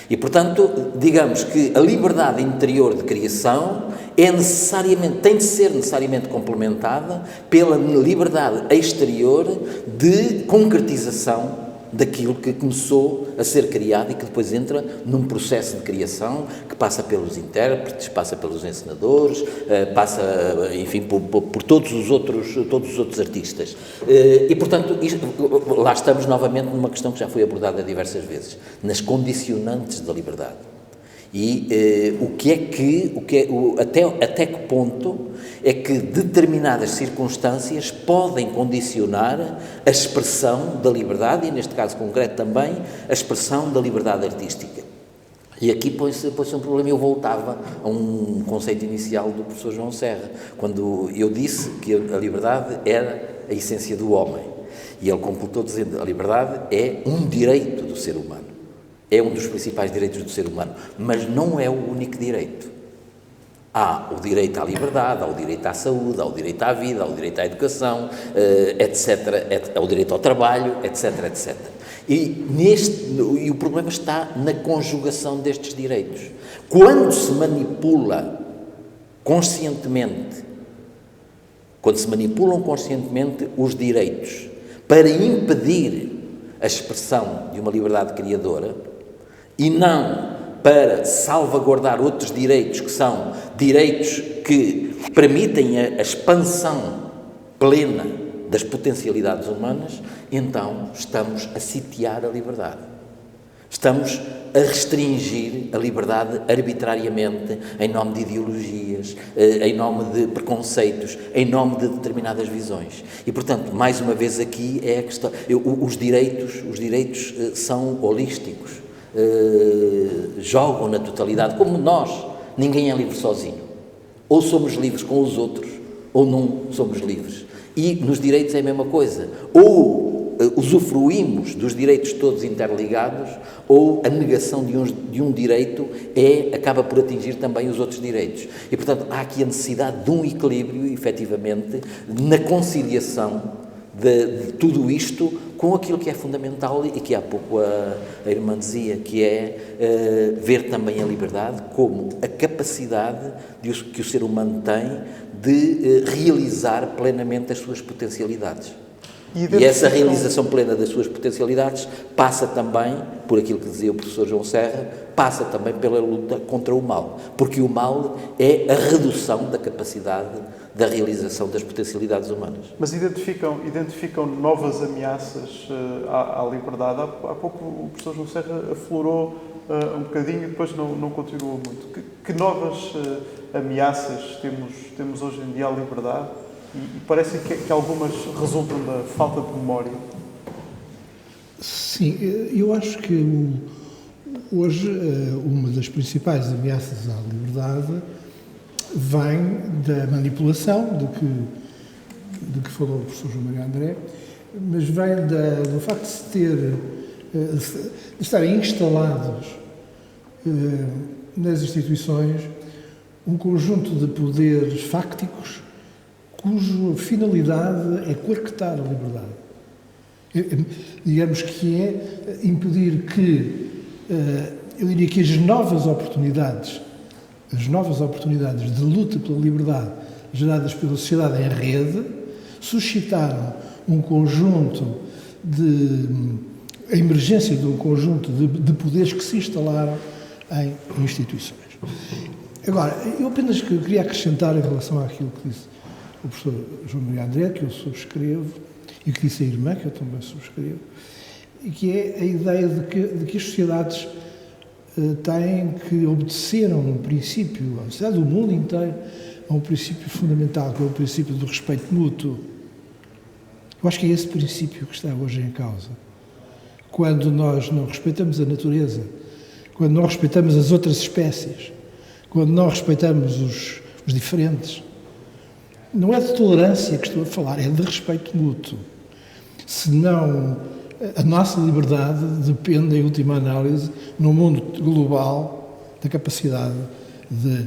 E, portanto, digamos que a liberdade interior de criação tem de ser necessariamente complementada pela liberdade exterior de concretização daquilo que começou a ser criado e que depois entra num processo de criação que passa pelos intérpretes, passa pelos encenadores, passa, enfim, por todos os outros artistas. E, portanto, lá estamos novamente numa questão que já foi abordada diversas vezes, nas condicionantes da liberdade. E até que ponto é que determinadas circunstâncias podem condicionar a expressão da liberdade, e neste caso concreto também, a expressão da liberdade artística. E aqui põe-se um problema. Eu voltava a um conceito inicial do professor João Serra, quando eu disse que a liberdade era a essência do homem. E ele completou dizendo que a liberdade é um direito do ser humano. É um dos principais direitos do ser humano, mas não é o único direito. Há o direito à liberdade, há o direito à saúde, há o direito à vida, há o direito à educação, etc., há o direito ao trabalho, etc., etc. E o problema está na conjugação destes direitos. Quando se manipulam conscientemente os direitos para impedir a expressão de uma liberdade criadora, e não para salvaguardar outros direitos, que são direitos que permitem a expansão plena das potencialidades humanas, então estamos a sitiar a liberdade. Estamos a restringir a liberdade arbitrariamente, em nome de ideologias, em nome de preconceitos, em nome de determinadas visões. E, portanto, mais uma vez aqui é a questão. Os direitos são holísticos, jogam na totalidade, como nós. Ninguém é livre sozinho. Ou somos livres com os outros, ou não somos livres. E nos direitos é a mesma coisa. Ou usufruímos dos direitos todos interligados, ou a negação de um direito acaba por atingir também os outros direitos. E, portanto, há aqui a necessidade de um equilíbrio, efetivamente, na conciliação de tudo isto com aquilo que é fundamental e que há pouco a irmã dizia, que é ver também a liberdade como a capacidade que o ser humano tem de realizar plenamente as suas potencialidades. E essa realização plena das suas potencialidades passa também, por aquilo que dizia o professor João Serra, passa também pela luta contra o mal, porque o mal é a redução da capacidade da realização das potencialidades humanas. Mas identificam novas ameaças à liberdade? Há pouco o professor João Serra aflorou um bocadinho e depois não continuou muito. Que novas ameaças temos hoje em dia à liberdade? E parece que algumas resultam da falta de memória. Sim, eu acho que hoje uma das principais ameaças à liberdade vem da manipulação, de que falou o professor João Maria André, mas vem do facto de estarem instalados nas instituições um conjunto de poderes fácticos cuja finalidade é coartar a liberdade. Digamos que é impedir que, eu diria que as novas oportunidades de luta pela liberdade geradas pela sociedade em rede suscitaram a emergência de um conjunto de poderes que se instalaram em instituições. Agora, eu apenas queria acrescentar em relação àquilo que disse o professor João Maria André, que eu subscrevo, e que disse a irmã, que eu também subscrevo, e que é a ideia de que as sociedades têm que obedecer a um princípio, a sociedade do mundo inteiro, a um princípio fundamental, que é o princípio do respeito mútuo. Eu acho que é esse princípio que está hoje em causa. Quando nós não respeitamos a natureza, quando não respeitamos as outras espécies, quando não respeitamos os diferentes, não é de tolerância que estou a falar, é de respeito mútuo. Senão, a nossa liberdade depende, em última análise, no mundo global, da capacidade de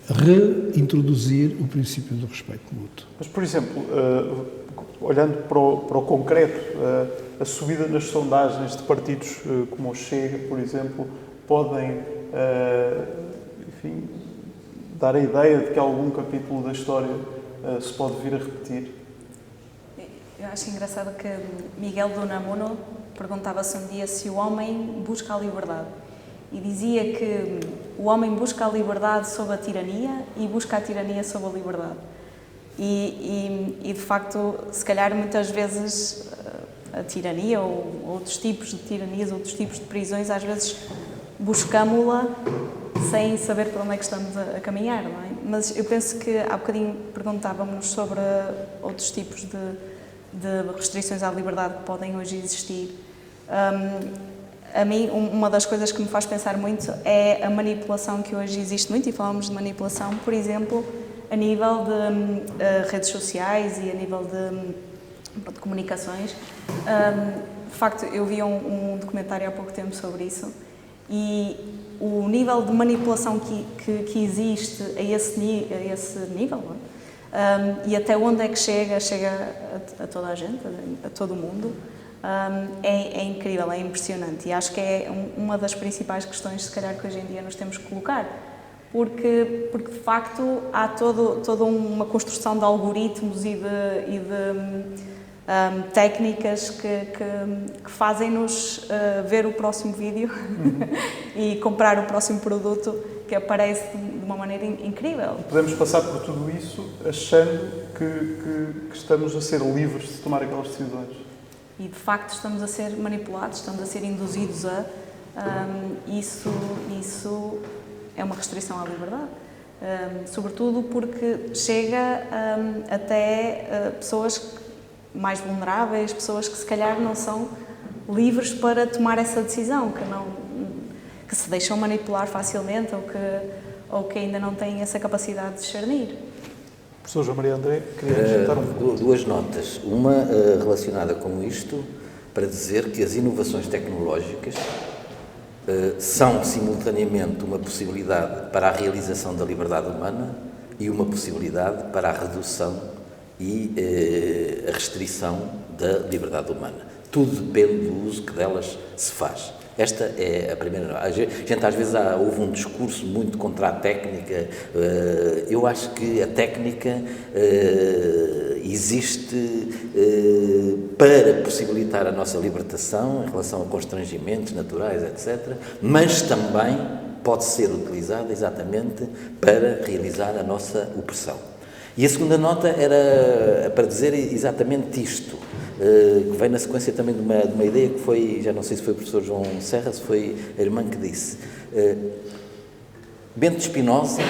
reintroduzir o princípio do respeito mútuo. Mas, por exemplo, olhando para o concreto, a subida nas sondagens de partidos como o Chega, por exemplo, podem, enfim, dar a ideia de que algum capítulo da história se pode vir a repetir? Eu acho engraçado que Miguel de Unamuno perguntava-se um dia se o homem busca a liberdade. E dizia que o homem busca a liberdade sob a tirania e busca a tirania sob a liberdade. E de facto, se calhar muitas vezes a tirania ou outros tipos de tiranias, outros tipos de prisões, às vezes buscámo-la sem saber para onde é que estamos a caminhar, não é? Mas eu penso que há bocadinho perguntávamos sobre outros tipos de restrições à liberdade que podem hoje existir. A mim, uma das coisas que me faz pensar muito é a manipulação que hoje existe muito, e falamos de manipulação, por exemplo, a nível de redes sociais e a nível de comunicações. De facto, eu vi um documentário há pouco tempo sobre isso, e o nível de manipulação que existe a esse nível, não é? E até onde é que chega a toda a gente, a todo o mundo, é incrível, é impressionante, e acho que é uma das principais questões, se calhar, que hoje em dia nos temos que colocar, porque de facto há toda uma construção de algoritmos e de técnicas que fazem-nos ver o próximo vídeo e comprar o próximo produto que aparece de uma maneira incrível. Podemos passar por tudo isso achando que estamos a ser livres de tomar aquelas decisões. E de facto estamos a ser manipulados, estamos a ser induzidos a... Isso é uma restrição à liberdade. Sobretudo porque chega até pessoas mais vulneráveis, pessoas que se calhar não são livres para tomar essa decisão, que se deixam manipular facilmente ou que ainda não têm essa capacidade de discernir. Professor João Maria André, queria acrescentar duas notas. Uma relacionada com isto, para dizer que as inovações tecnológicas são simultaneamente uma possibilidade para a realização da liberdade humana e uma possibilidade para a redução e a restrição da liberdade humana. Tudo depende do uso que delas se faz. Esta é a primeira. A gente às vezes houve um discurso muito contra a técnica. Eu acho que a técnica existe para possibilitar a nossa libertação em relação a constrangimentos naturais, etc., mas também pode ser utilizada exatamente para realizar a nossa opressão. E a segunda nota era para dizer exatamente isto, que vem na sequência também de uma ideia que foi, já não sei se foi o professor João Serra, se foi a irmã que disse. Bento Spinoza,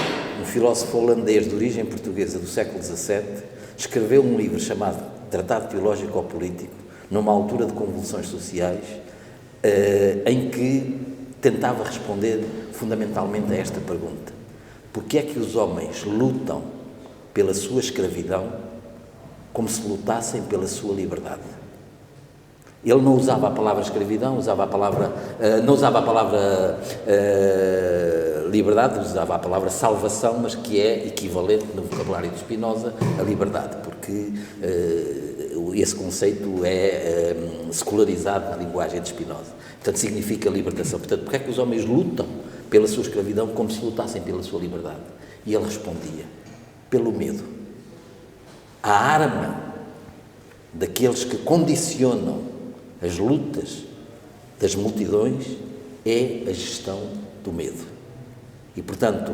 um filósofo holandês de origem portuguesa do século XVII, escreveu um livro chamado Tratado Teológico-Político, numa altura de convulsões sociais, em que tentava responder fundamentalmente a esta pergunta: porquê é que os homens lutam pela sua escravidão como se lutassem pela sua liberdade? Ele não usava a palavra escravidão, não usava a palavra liberdade, usava a palavra salvação, mas que é equivalente no vocabulário de Spinoza a liberdade, porque esse conceito é secularizado na linguagem de Spinoza. Portanto, significa libertação. Portanto, porque é que os homens lutam pela sua escravidão como se lutassem pela sua liberdade? E ele respondia: pelo medo. A arma daqueles que condicionam as lutas das multidões é a gestão do medo. E, portanto,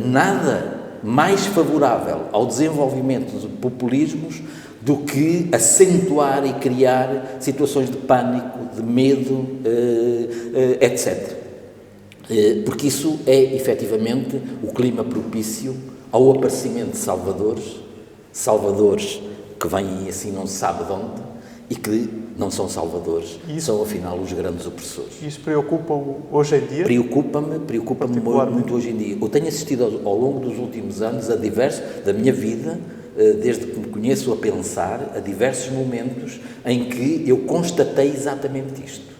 nada mais favorável ao desenvolvimento de populismos do que acentuar e criar situações de pânico, de medo, etc. Porque isso é, efetivamente, o clima propício ao aparecimento de salvadores que vêm assim não se sabe de onde e que não são salvadores, são afinal os grandes opressores. Isso preocupa-o hoje em dia? Preocupa-me muito hoje em dia. Eu tenho assistido ao longo dos últimos anos a diversos, da minha vida, desde que me conheço a pensar, a diversos momentos em que eu constatei exatamente isto.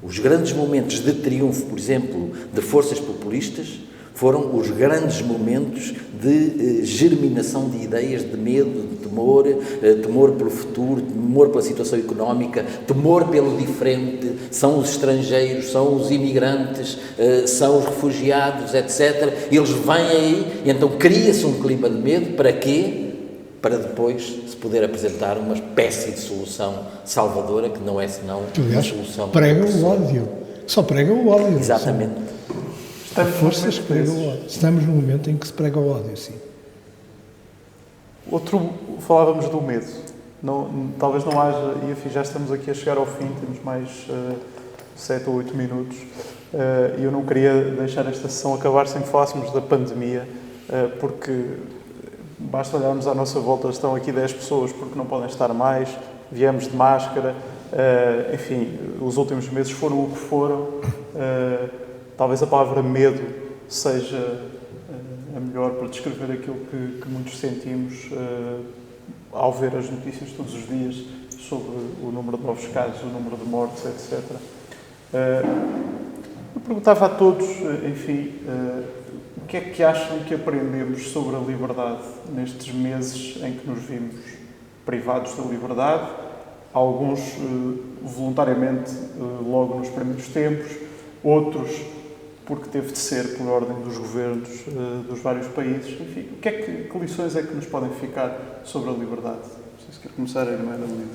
Os grandes momentos de triunfo, por exemplo, de forças populistas, foram os grandes momentos de germinação de ideias de medo, de temor, temor pelo futuro, temor pela situação económica, temor pelo diferente, são os estrangeiros, são os imigrantes, são os refugiados, etc. Eles vêm aí e então cria-se um clima de medo. Para quê? Para depois se poder apresentar uma espécie de solução salvadora que não é senão uma solução... Prega o ódio. Só prega o ódio. Exatamente. Forças que pregam o ódio. Estamos num momento em que se prega o ódio, sim. Falávamos do medo. Talvez não haja, e enfim, já estamos aqui a chegar ao fim, temos mais 7 ou 8 minutos, e eu não queria deixar esta sessão acabar sem que falássemos da pandemia, porque basta olharmos à nossa volta, estão aqui 10 pessoas porque não podem estar mais, viemos de máscara, enfim, os últimos meses foram o que foram. Talvez a palavra medo seja a melhor para descrever aquilo que muitos sentimos ao ver as notícias todos os dias sobre o número de novos casos, o número de mortes, etc. Eu perguntava a todos, enfim, o que é que acham que aprendemos sobre a liberdade nestes meses em que nos vimos privados da liberdade, alguns voluntariamente logo nos primeiros tempos, outros porque teve de ser por ordem dos governos dos vários países. Enfim, que lições é que nos podem ficar sobre a liberdade? Não sei se quer começar a irmã Adelina.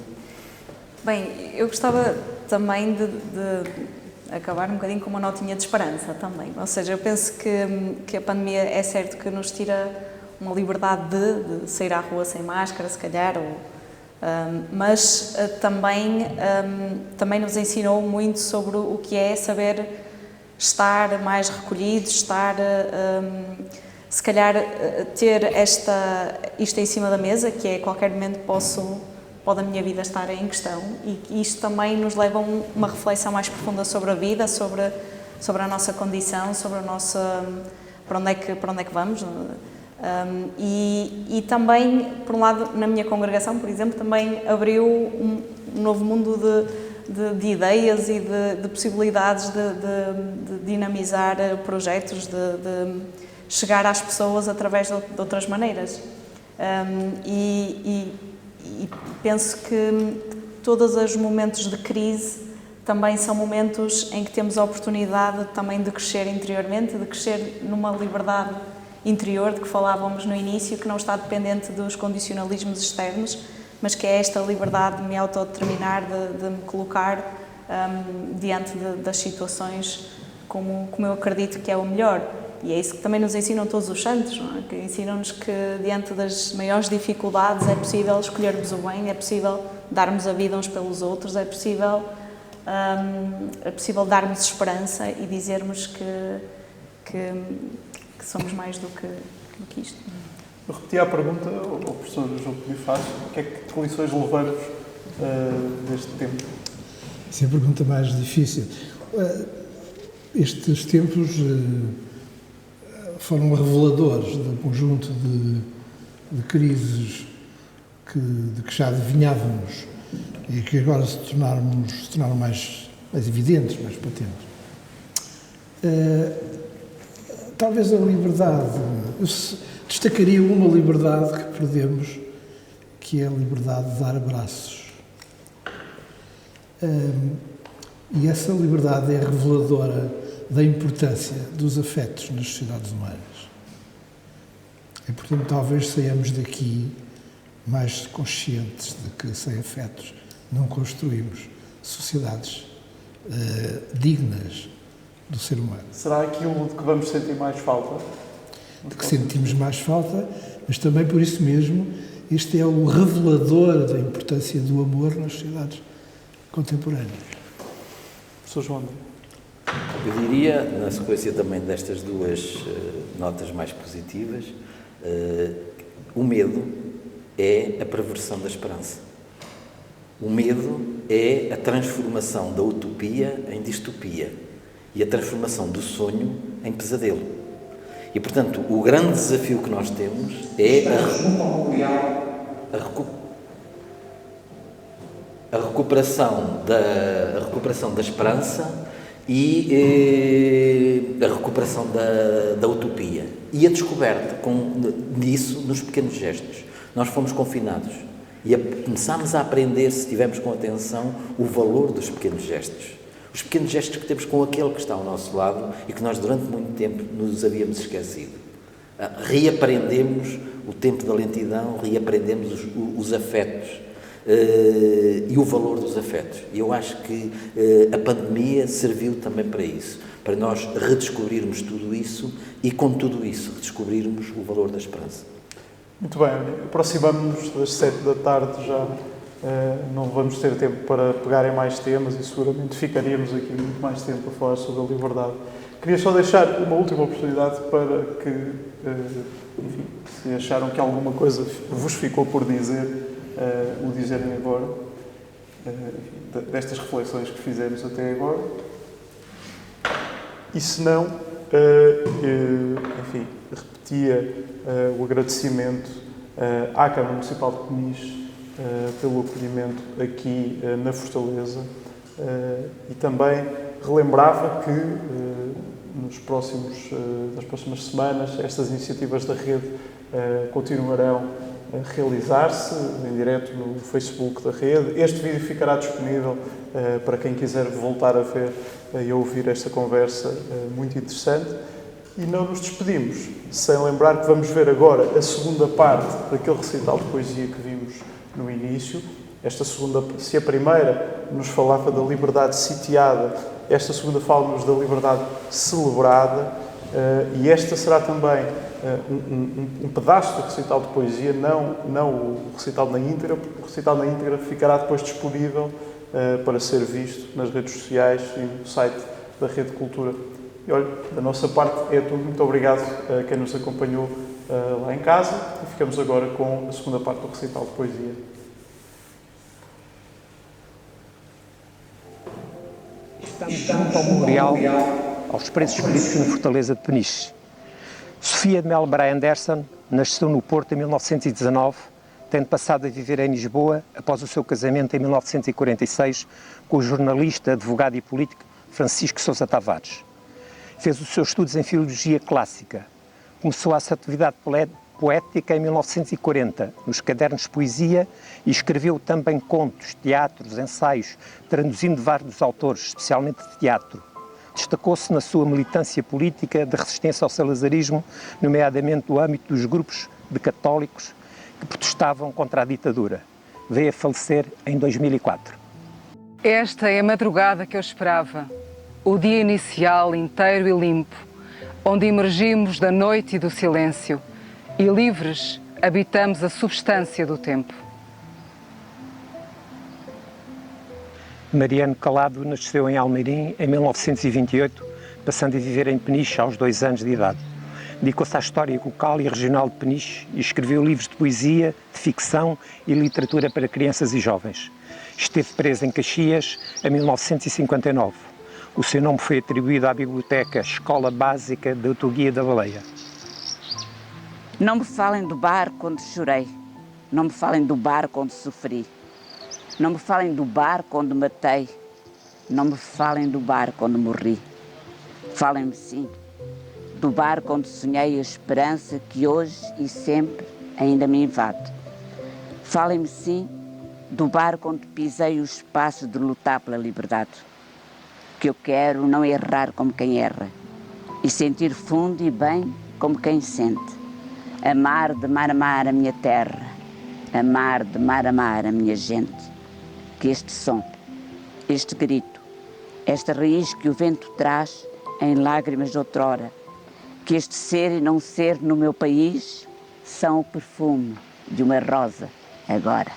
Bem, eu gostava também de acabar um bocadinho com uma notinha de esperança também. Ou seja, eu penso que a pandemia é certo que nos tira uma liberdade de sair à rua sem máscara, se calhar, mas também nos ensinou muito sobre o que é saber estar mais recolhidos, se calhar ter isto em cima da mesa, que é a qualquer momento pode a minha vida estar em questão, e isto também nos leva a uma reflexão mais profunda sobre a vida, sobre a nossa condição, sobre a nossa, para onde é que vamos. E também, por um lado, na minha congregação, por exemplo, também abriu um novo mundo de ideias e de possibilidades de dinamizar projetos, de chegar às pessoas através de outras maneiras. E penso que todos os momentos de crise também são momentos em que temos a oportunidade também de crescer interiormente, de crescer numa liberdade interior de que falávamos no início, que não está dependente dos condicionalismos externos, mas que é esta liberdade de me autodeterminar, de me colocar diante das situações como eu acredito que é o melhor. E é isso que também nos ensinam todos os santos, não é? Que ensinam-nos que diante das maiores dificuldades é possível escolhermos o bem, é possível darmos a vida uns pelos outros, é possível darmos esperança e dizermos que somos mais do que isto. Eu repeti a pergunta ao professor João Bonifácio, que lições levamos deste tempo? Essa é a pergunta mais difícil. Estes tempos foram reveladores do conjunto de crises de que já adivinhávamos e que agora se tornaram mais evidentes, mais patentes. Talvez a liberdade, eu destacaria uma liberdade que perdemos, que é a liberdade de dar abraços. E essa liberdade é reveladora da importância dos afetos nas sociedades humanas. E, portanto, talvez saiamos daqui mais conscientes de que, sem afetos, não construímos sociedades dignas do ser humano. Será aquilo de que vamos sentir mais falta? De que sentimos mais falta, mas também por isso mesmo, este é o revelador da importância do amor nas sociedades contemporâneas. Professor João. Eu diria, na sequência também destas duas notas mais positivas, o medo é a perversão da esperança. O medo é a transformação da utopia em distopia e a transformação do sonho em pesadelo. E, portanto, o grande desafio que nós temos é a recuperação da esperança e a recuperação da utopia e a descoberta disso nos pequenos gestos. Nós fomos confinados e começámos a aprender, se estivermos com atenção, o valor dos pequenos gestos. Os pequenos gestos que temos com aquele que está ao nosso lado e que nós durante muito tempo nos havíamos esquecido. Reaprendemos o tempo da lentidão, reaprendemos os afetos e o valor dos afetos. E eu acho que a pandemia serviu também para isso, para nós redescobrirmos tudo isso e, com tudo isso, redescobrirmos o valor da esperança. Muito bem, aproximamos-nos das 7 da tarde já. Não vamos ter tempo para pegar em mais temas e seguramente ficaríamos aqui muito mais tempo a falar sobre a liberdade. Queria só deixar uma última oportunidade para que, enfim, se acharam que alguma coisa vos ficou por dizer, o dizerem agora, destas reflexões que fizemos até agora. E se não, enfim, repetia o agradecimento à Câmara Municipal de Peniche pelo acolhimento aqui na Fortaleza e também relembrava que nas próximas semanas estas iniciativas da rede continuarão a realizar-se em direto no Facebook da rede. Este vídeo ficará disponível para quem quiser voltar a ver e a ouvir esta conversa muito interessante. E não nos despedimos sem lembrar que vamos ver agora a segunda parte daquele recital de poesia que vimos no início. Esta segunda, se a primeira nos falava da liberdade sitiada, esta segunda fala-nos da liberdade celebrada, e esta será também um pedaço do recital de poesia, não o recital na íntegra, porque o recital na íntegra ficará depois disponível para ser visto nas redes sociais e no site da Rede Cultura. E olha, da nossa parte é tudo. Muito obrigado a quem nos acompanhou lá em casa e ficamos agora com a segunda parte do recital de poesia. Estamos junto ao memorial aos presos políticos na Fortaleza de Peniche. Sofia de Mel Braga Anderson nasceu no Porto em 1919, tendo passado a viver em Lisboa após o seu casamento em 1946 com o jornalista, advogado e político Francisco Sousa Tavares. Fez os seus estudos em Filologia Clássica. Começou a sua atividade poética em 1940, nos cadernos de poesia, e escreveu também contos, teatros, ensaios, traduzindo vários autores, especialmente de teatro. Destacou-se na sua militância política de resistência ao salazarismo, nomeadamente no âmbito dos grupos de católicos que protestavam contra a ditadura. Veio a falecer em 2004. Esta é a madrugada que eu esperava, o dia inicial inteiro e limpo, onde emergimos da noite e do silêncio e livres habitamos a substância do tempo. Mariano Calado nasceu em Almeirim em 1928, passando a viver em Peniche aos 2 anos de idade. Dedicou-se à história local e regional de Peniche e escreveu livros de poesia, de ficção e literatura para crianças e jovens. Esteve preso em Caxias em 1959. O seu nome foi atribuído à biblioteca Escola Básica de Autoguia da Baleia. Não me falem do barco onde chorei, não me falem do barco onde sofri, não me falem do barco onde matei, não me falem do barco onde morri. Falem-me sim do barco onde sonhei a esperança que hoje e sempre ainda me invade. Falem-me sim do barco onde pisei o espaço de lutar pela liberdade. Que eu quero não errar como quem erra e sentir fundo e bem como quem sente. Amar de mar a mar a minha terra, amar de mar a mar a minha gente. Que este som, este grito, esta raiz que o vento traz em lágrimas de outrora, que este ser e não ser no meu país são o perfume de uma rosa agora.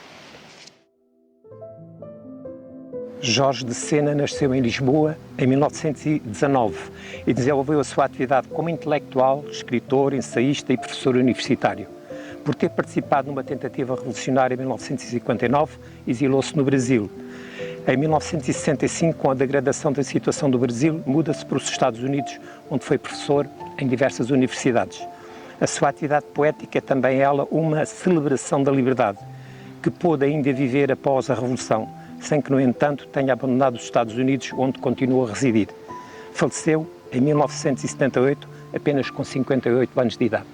Jorge de Sena nasceu em Lisboa em 1919 e desenvolveu a sua atividade como intelectual, escritor, ensaísta e professor universitário. Por ter participado numa tentativa revolucionária em 1959, exilou-se no Brasil. Em 1965, com a degradação da situação do Brasil, muda-se para os Estados Unidos, onde foi professor em diversas universidades. A sua atividade poética é também ela uma celebração da liberdade, que pôde ainda viver após a Revolução, sem que, no entanto, tenha abandonado os Estados Unidos, onde continua a residir. Faleceu em 1978, apenas com 58 anos de idade.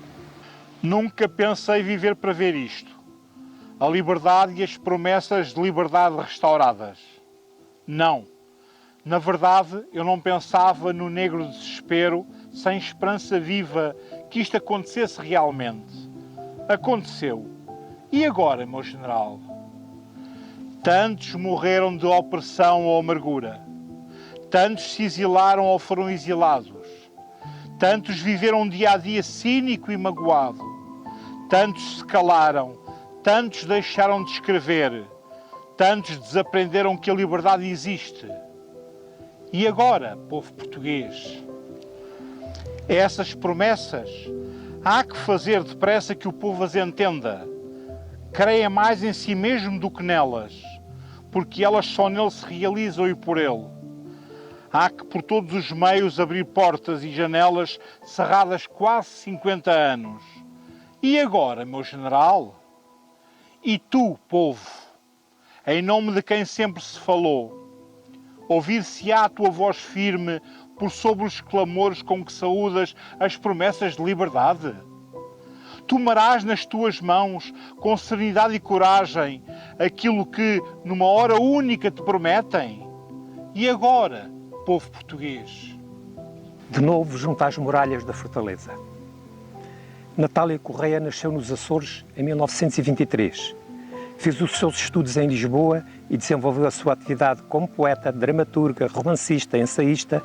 Nunca pensei viver para ver isto. A liberdade e as promessas de liberdade restauradas. Não. Na verdade, eu não pensava no negro desespero, sem esperança viva, que isto acontecesse realmente. Aconteceu. E agora, meu general? Tantos morreram de opressão ou amargura. Tantos se exilaram ou foram exilados. Tantos viveram um dia a dia cínico e magoado. Tantos se calaram. Tantos deixaram de escrever. Tantos desaprenderam que a liberdade existe. E agora, povo português? Essas promessas há que fazer depressa que o povo as entenda. Creia mais em si mesmo do que nelas, porque elas só nele se realizam e por ele. Há que por todos os meios abrir portas e janelas cerradas quase 50 anos. E agora, meu general? E tu, povo, em nome de quem sempre se falou, ouvir-se-á a tua voz firme por sobre os clamores com que saúdas as promessas de liberdade? Tomarás nas tuas mãos, com serenidade e coragem, aquilo que, numa hora única, te prometem? E agora, povo português? De novo, junto às muralhas da fortaleza. Natália Correia nasceu nos Açores em 1923. Fez os seus estudos em Lisboa e desenvolveu a sua atividade como poeta, dramaturga, romancista, ensaísta,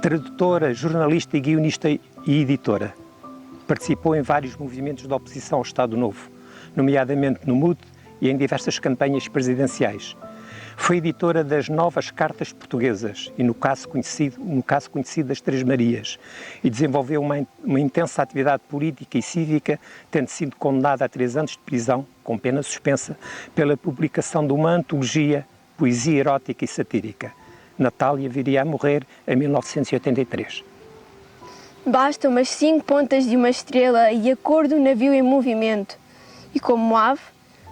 tradutora, jornalista e guionista e editora. Participou em vários movimentos de oposição ao Estado Novo, nomeadamente no MUD e em diversas campanhas presidenciais. Foi editora das Novas Cartas Portuguesas e no caso conhecido das Três Marias, e desenvolveu uma intensa atividade política e cívica, tendo sido condenada a 3 anos de prisão, com pena suspensa, pela publicação de uma antologia, poesia erótica e satírica. Natália viria a morrer em 1983. Basta umas 5 pontas de uma estrela e a cor do navio em movimento, e como ave,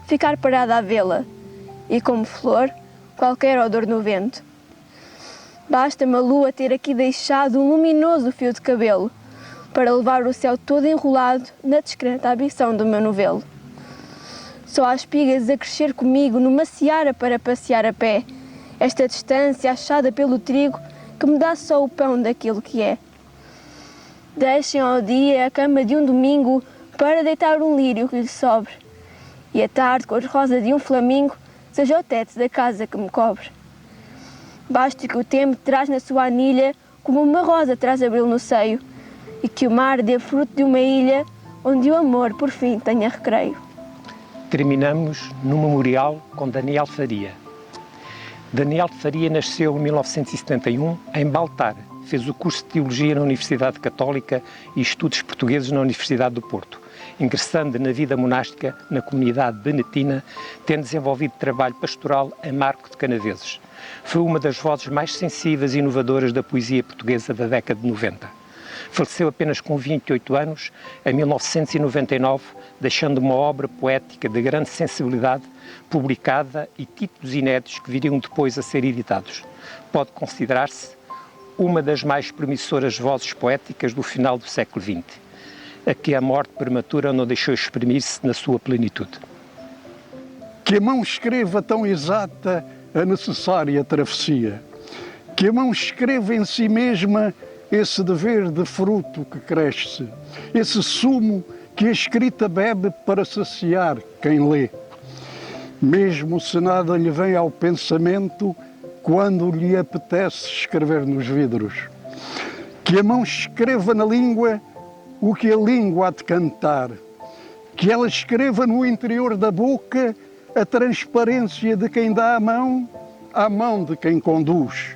ficar parada a vê-la, e como flor, qualquer odor no vento. Basta-me a lua ter aqui deixado um luminoso fio de cabelo, para levar o céu todo enrolado na discreta ambição do meu novelo. Só há espigas a crescer comigo numa seara para passear a pé, esta distância achada pelo trigo que me dá só o pão daquilo que é. Deixem ao dia a cama de um domingo para deitar um lírio que lhe sobre, e a tarde cor-de-rosa de um flamingo seja o teto da casa que me cobre. Basta que o tempo traz na sua anilha como uma rosa traz abril no seio, e que o mar dê fruto de uma ilha onde o amor por fim tenha recreio. Terminamos no memorial com Daniel Faria. Daniel Faria nasceu em 1971 em Baltar. Fez o curso de Teologia na Universidade Católica e Estudos Portugueses na Universidade do Porto, ingressando na vida monástica na comunidade benetina, tendo desenvolvido trabalho pastoral em Marco de Canaveses. Foi uma das vozes mais sensíveis e inovadoras da poesia portuguesa da década de 90. Faleceu apenas com 28 anos, em 1999, deixando uma obra poética de grande sensibilidade, publicada e títulos inéditos que viriam depois a ser editados. Pode considerar-se uma das mais promissoras vozes poéticas do final do século XX, a que a morte prematura não deixou exprimir-se na sua plenitude. Que a mão escreva tão exata a necessária travessia, que a mão escreva em si mesma esse dever de fruto que cresce, esse sumo que a escrita bebe para saciar quem lê. Mesmo se nada lhe vem ao pensamento, quando lhe apetece escrever nos vidros. Que a mão escreva na língua o que a língua há de cantar. Que ela escreva no interior da boca a transparência de quem dá a mão à mão de quem conduz.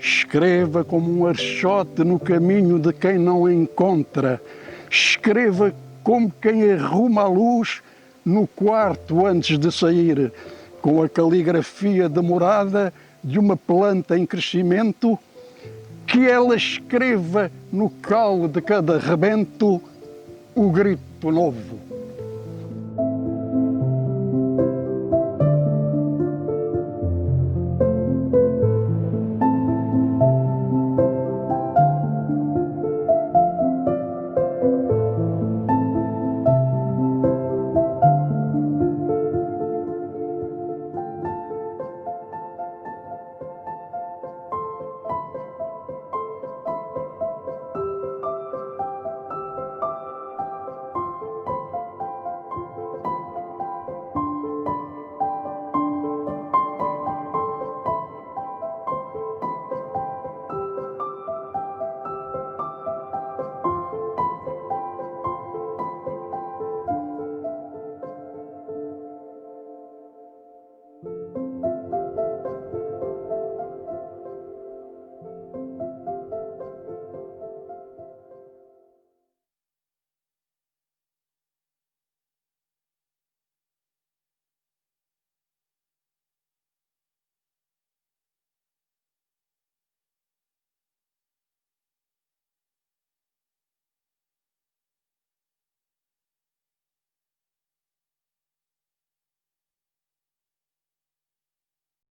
Escreva como um archote no caminho de quem não encontra. Escreva como quem arruma a luz no quarto antes de sair, com a caligrafia demorada de uma planta em crescimento. Que ela escreva no caule de cada rebento o grito novo.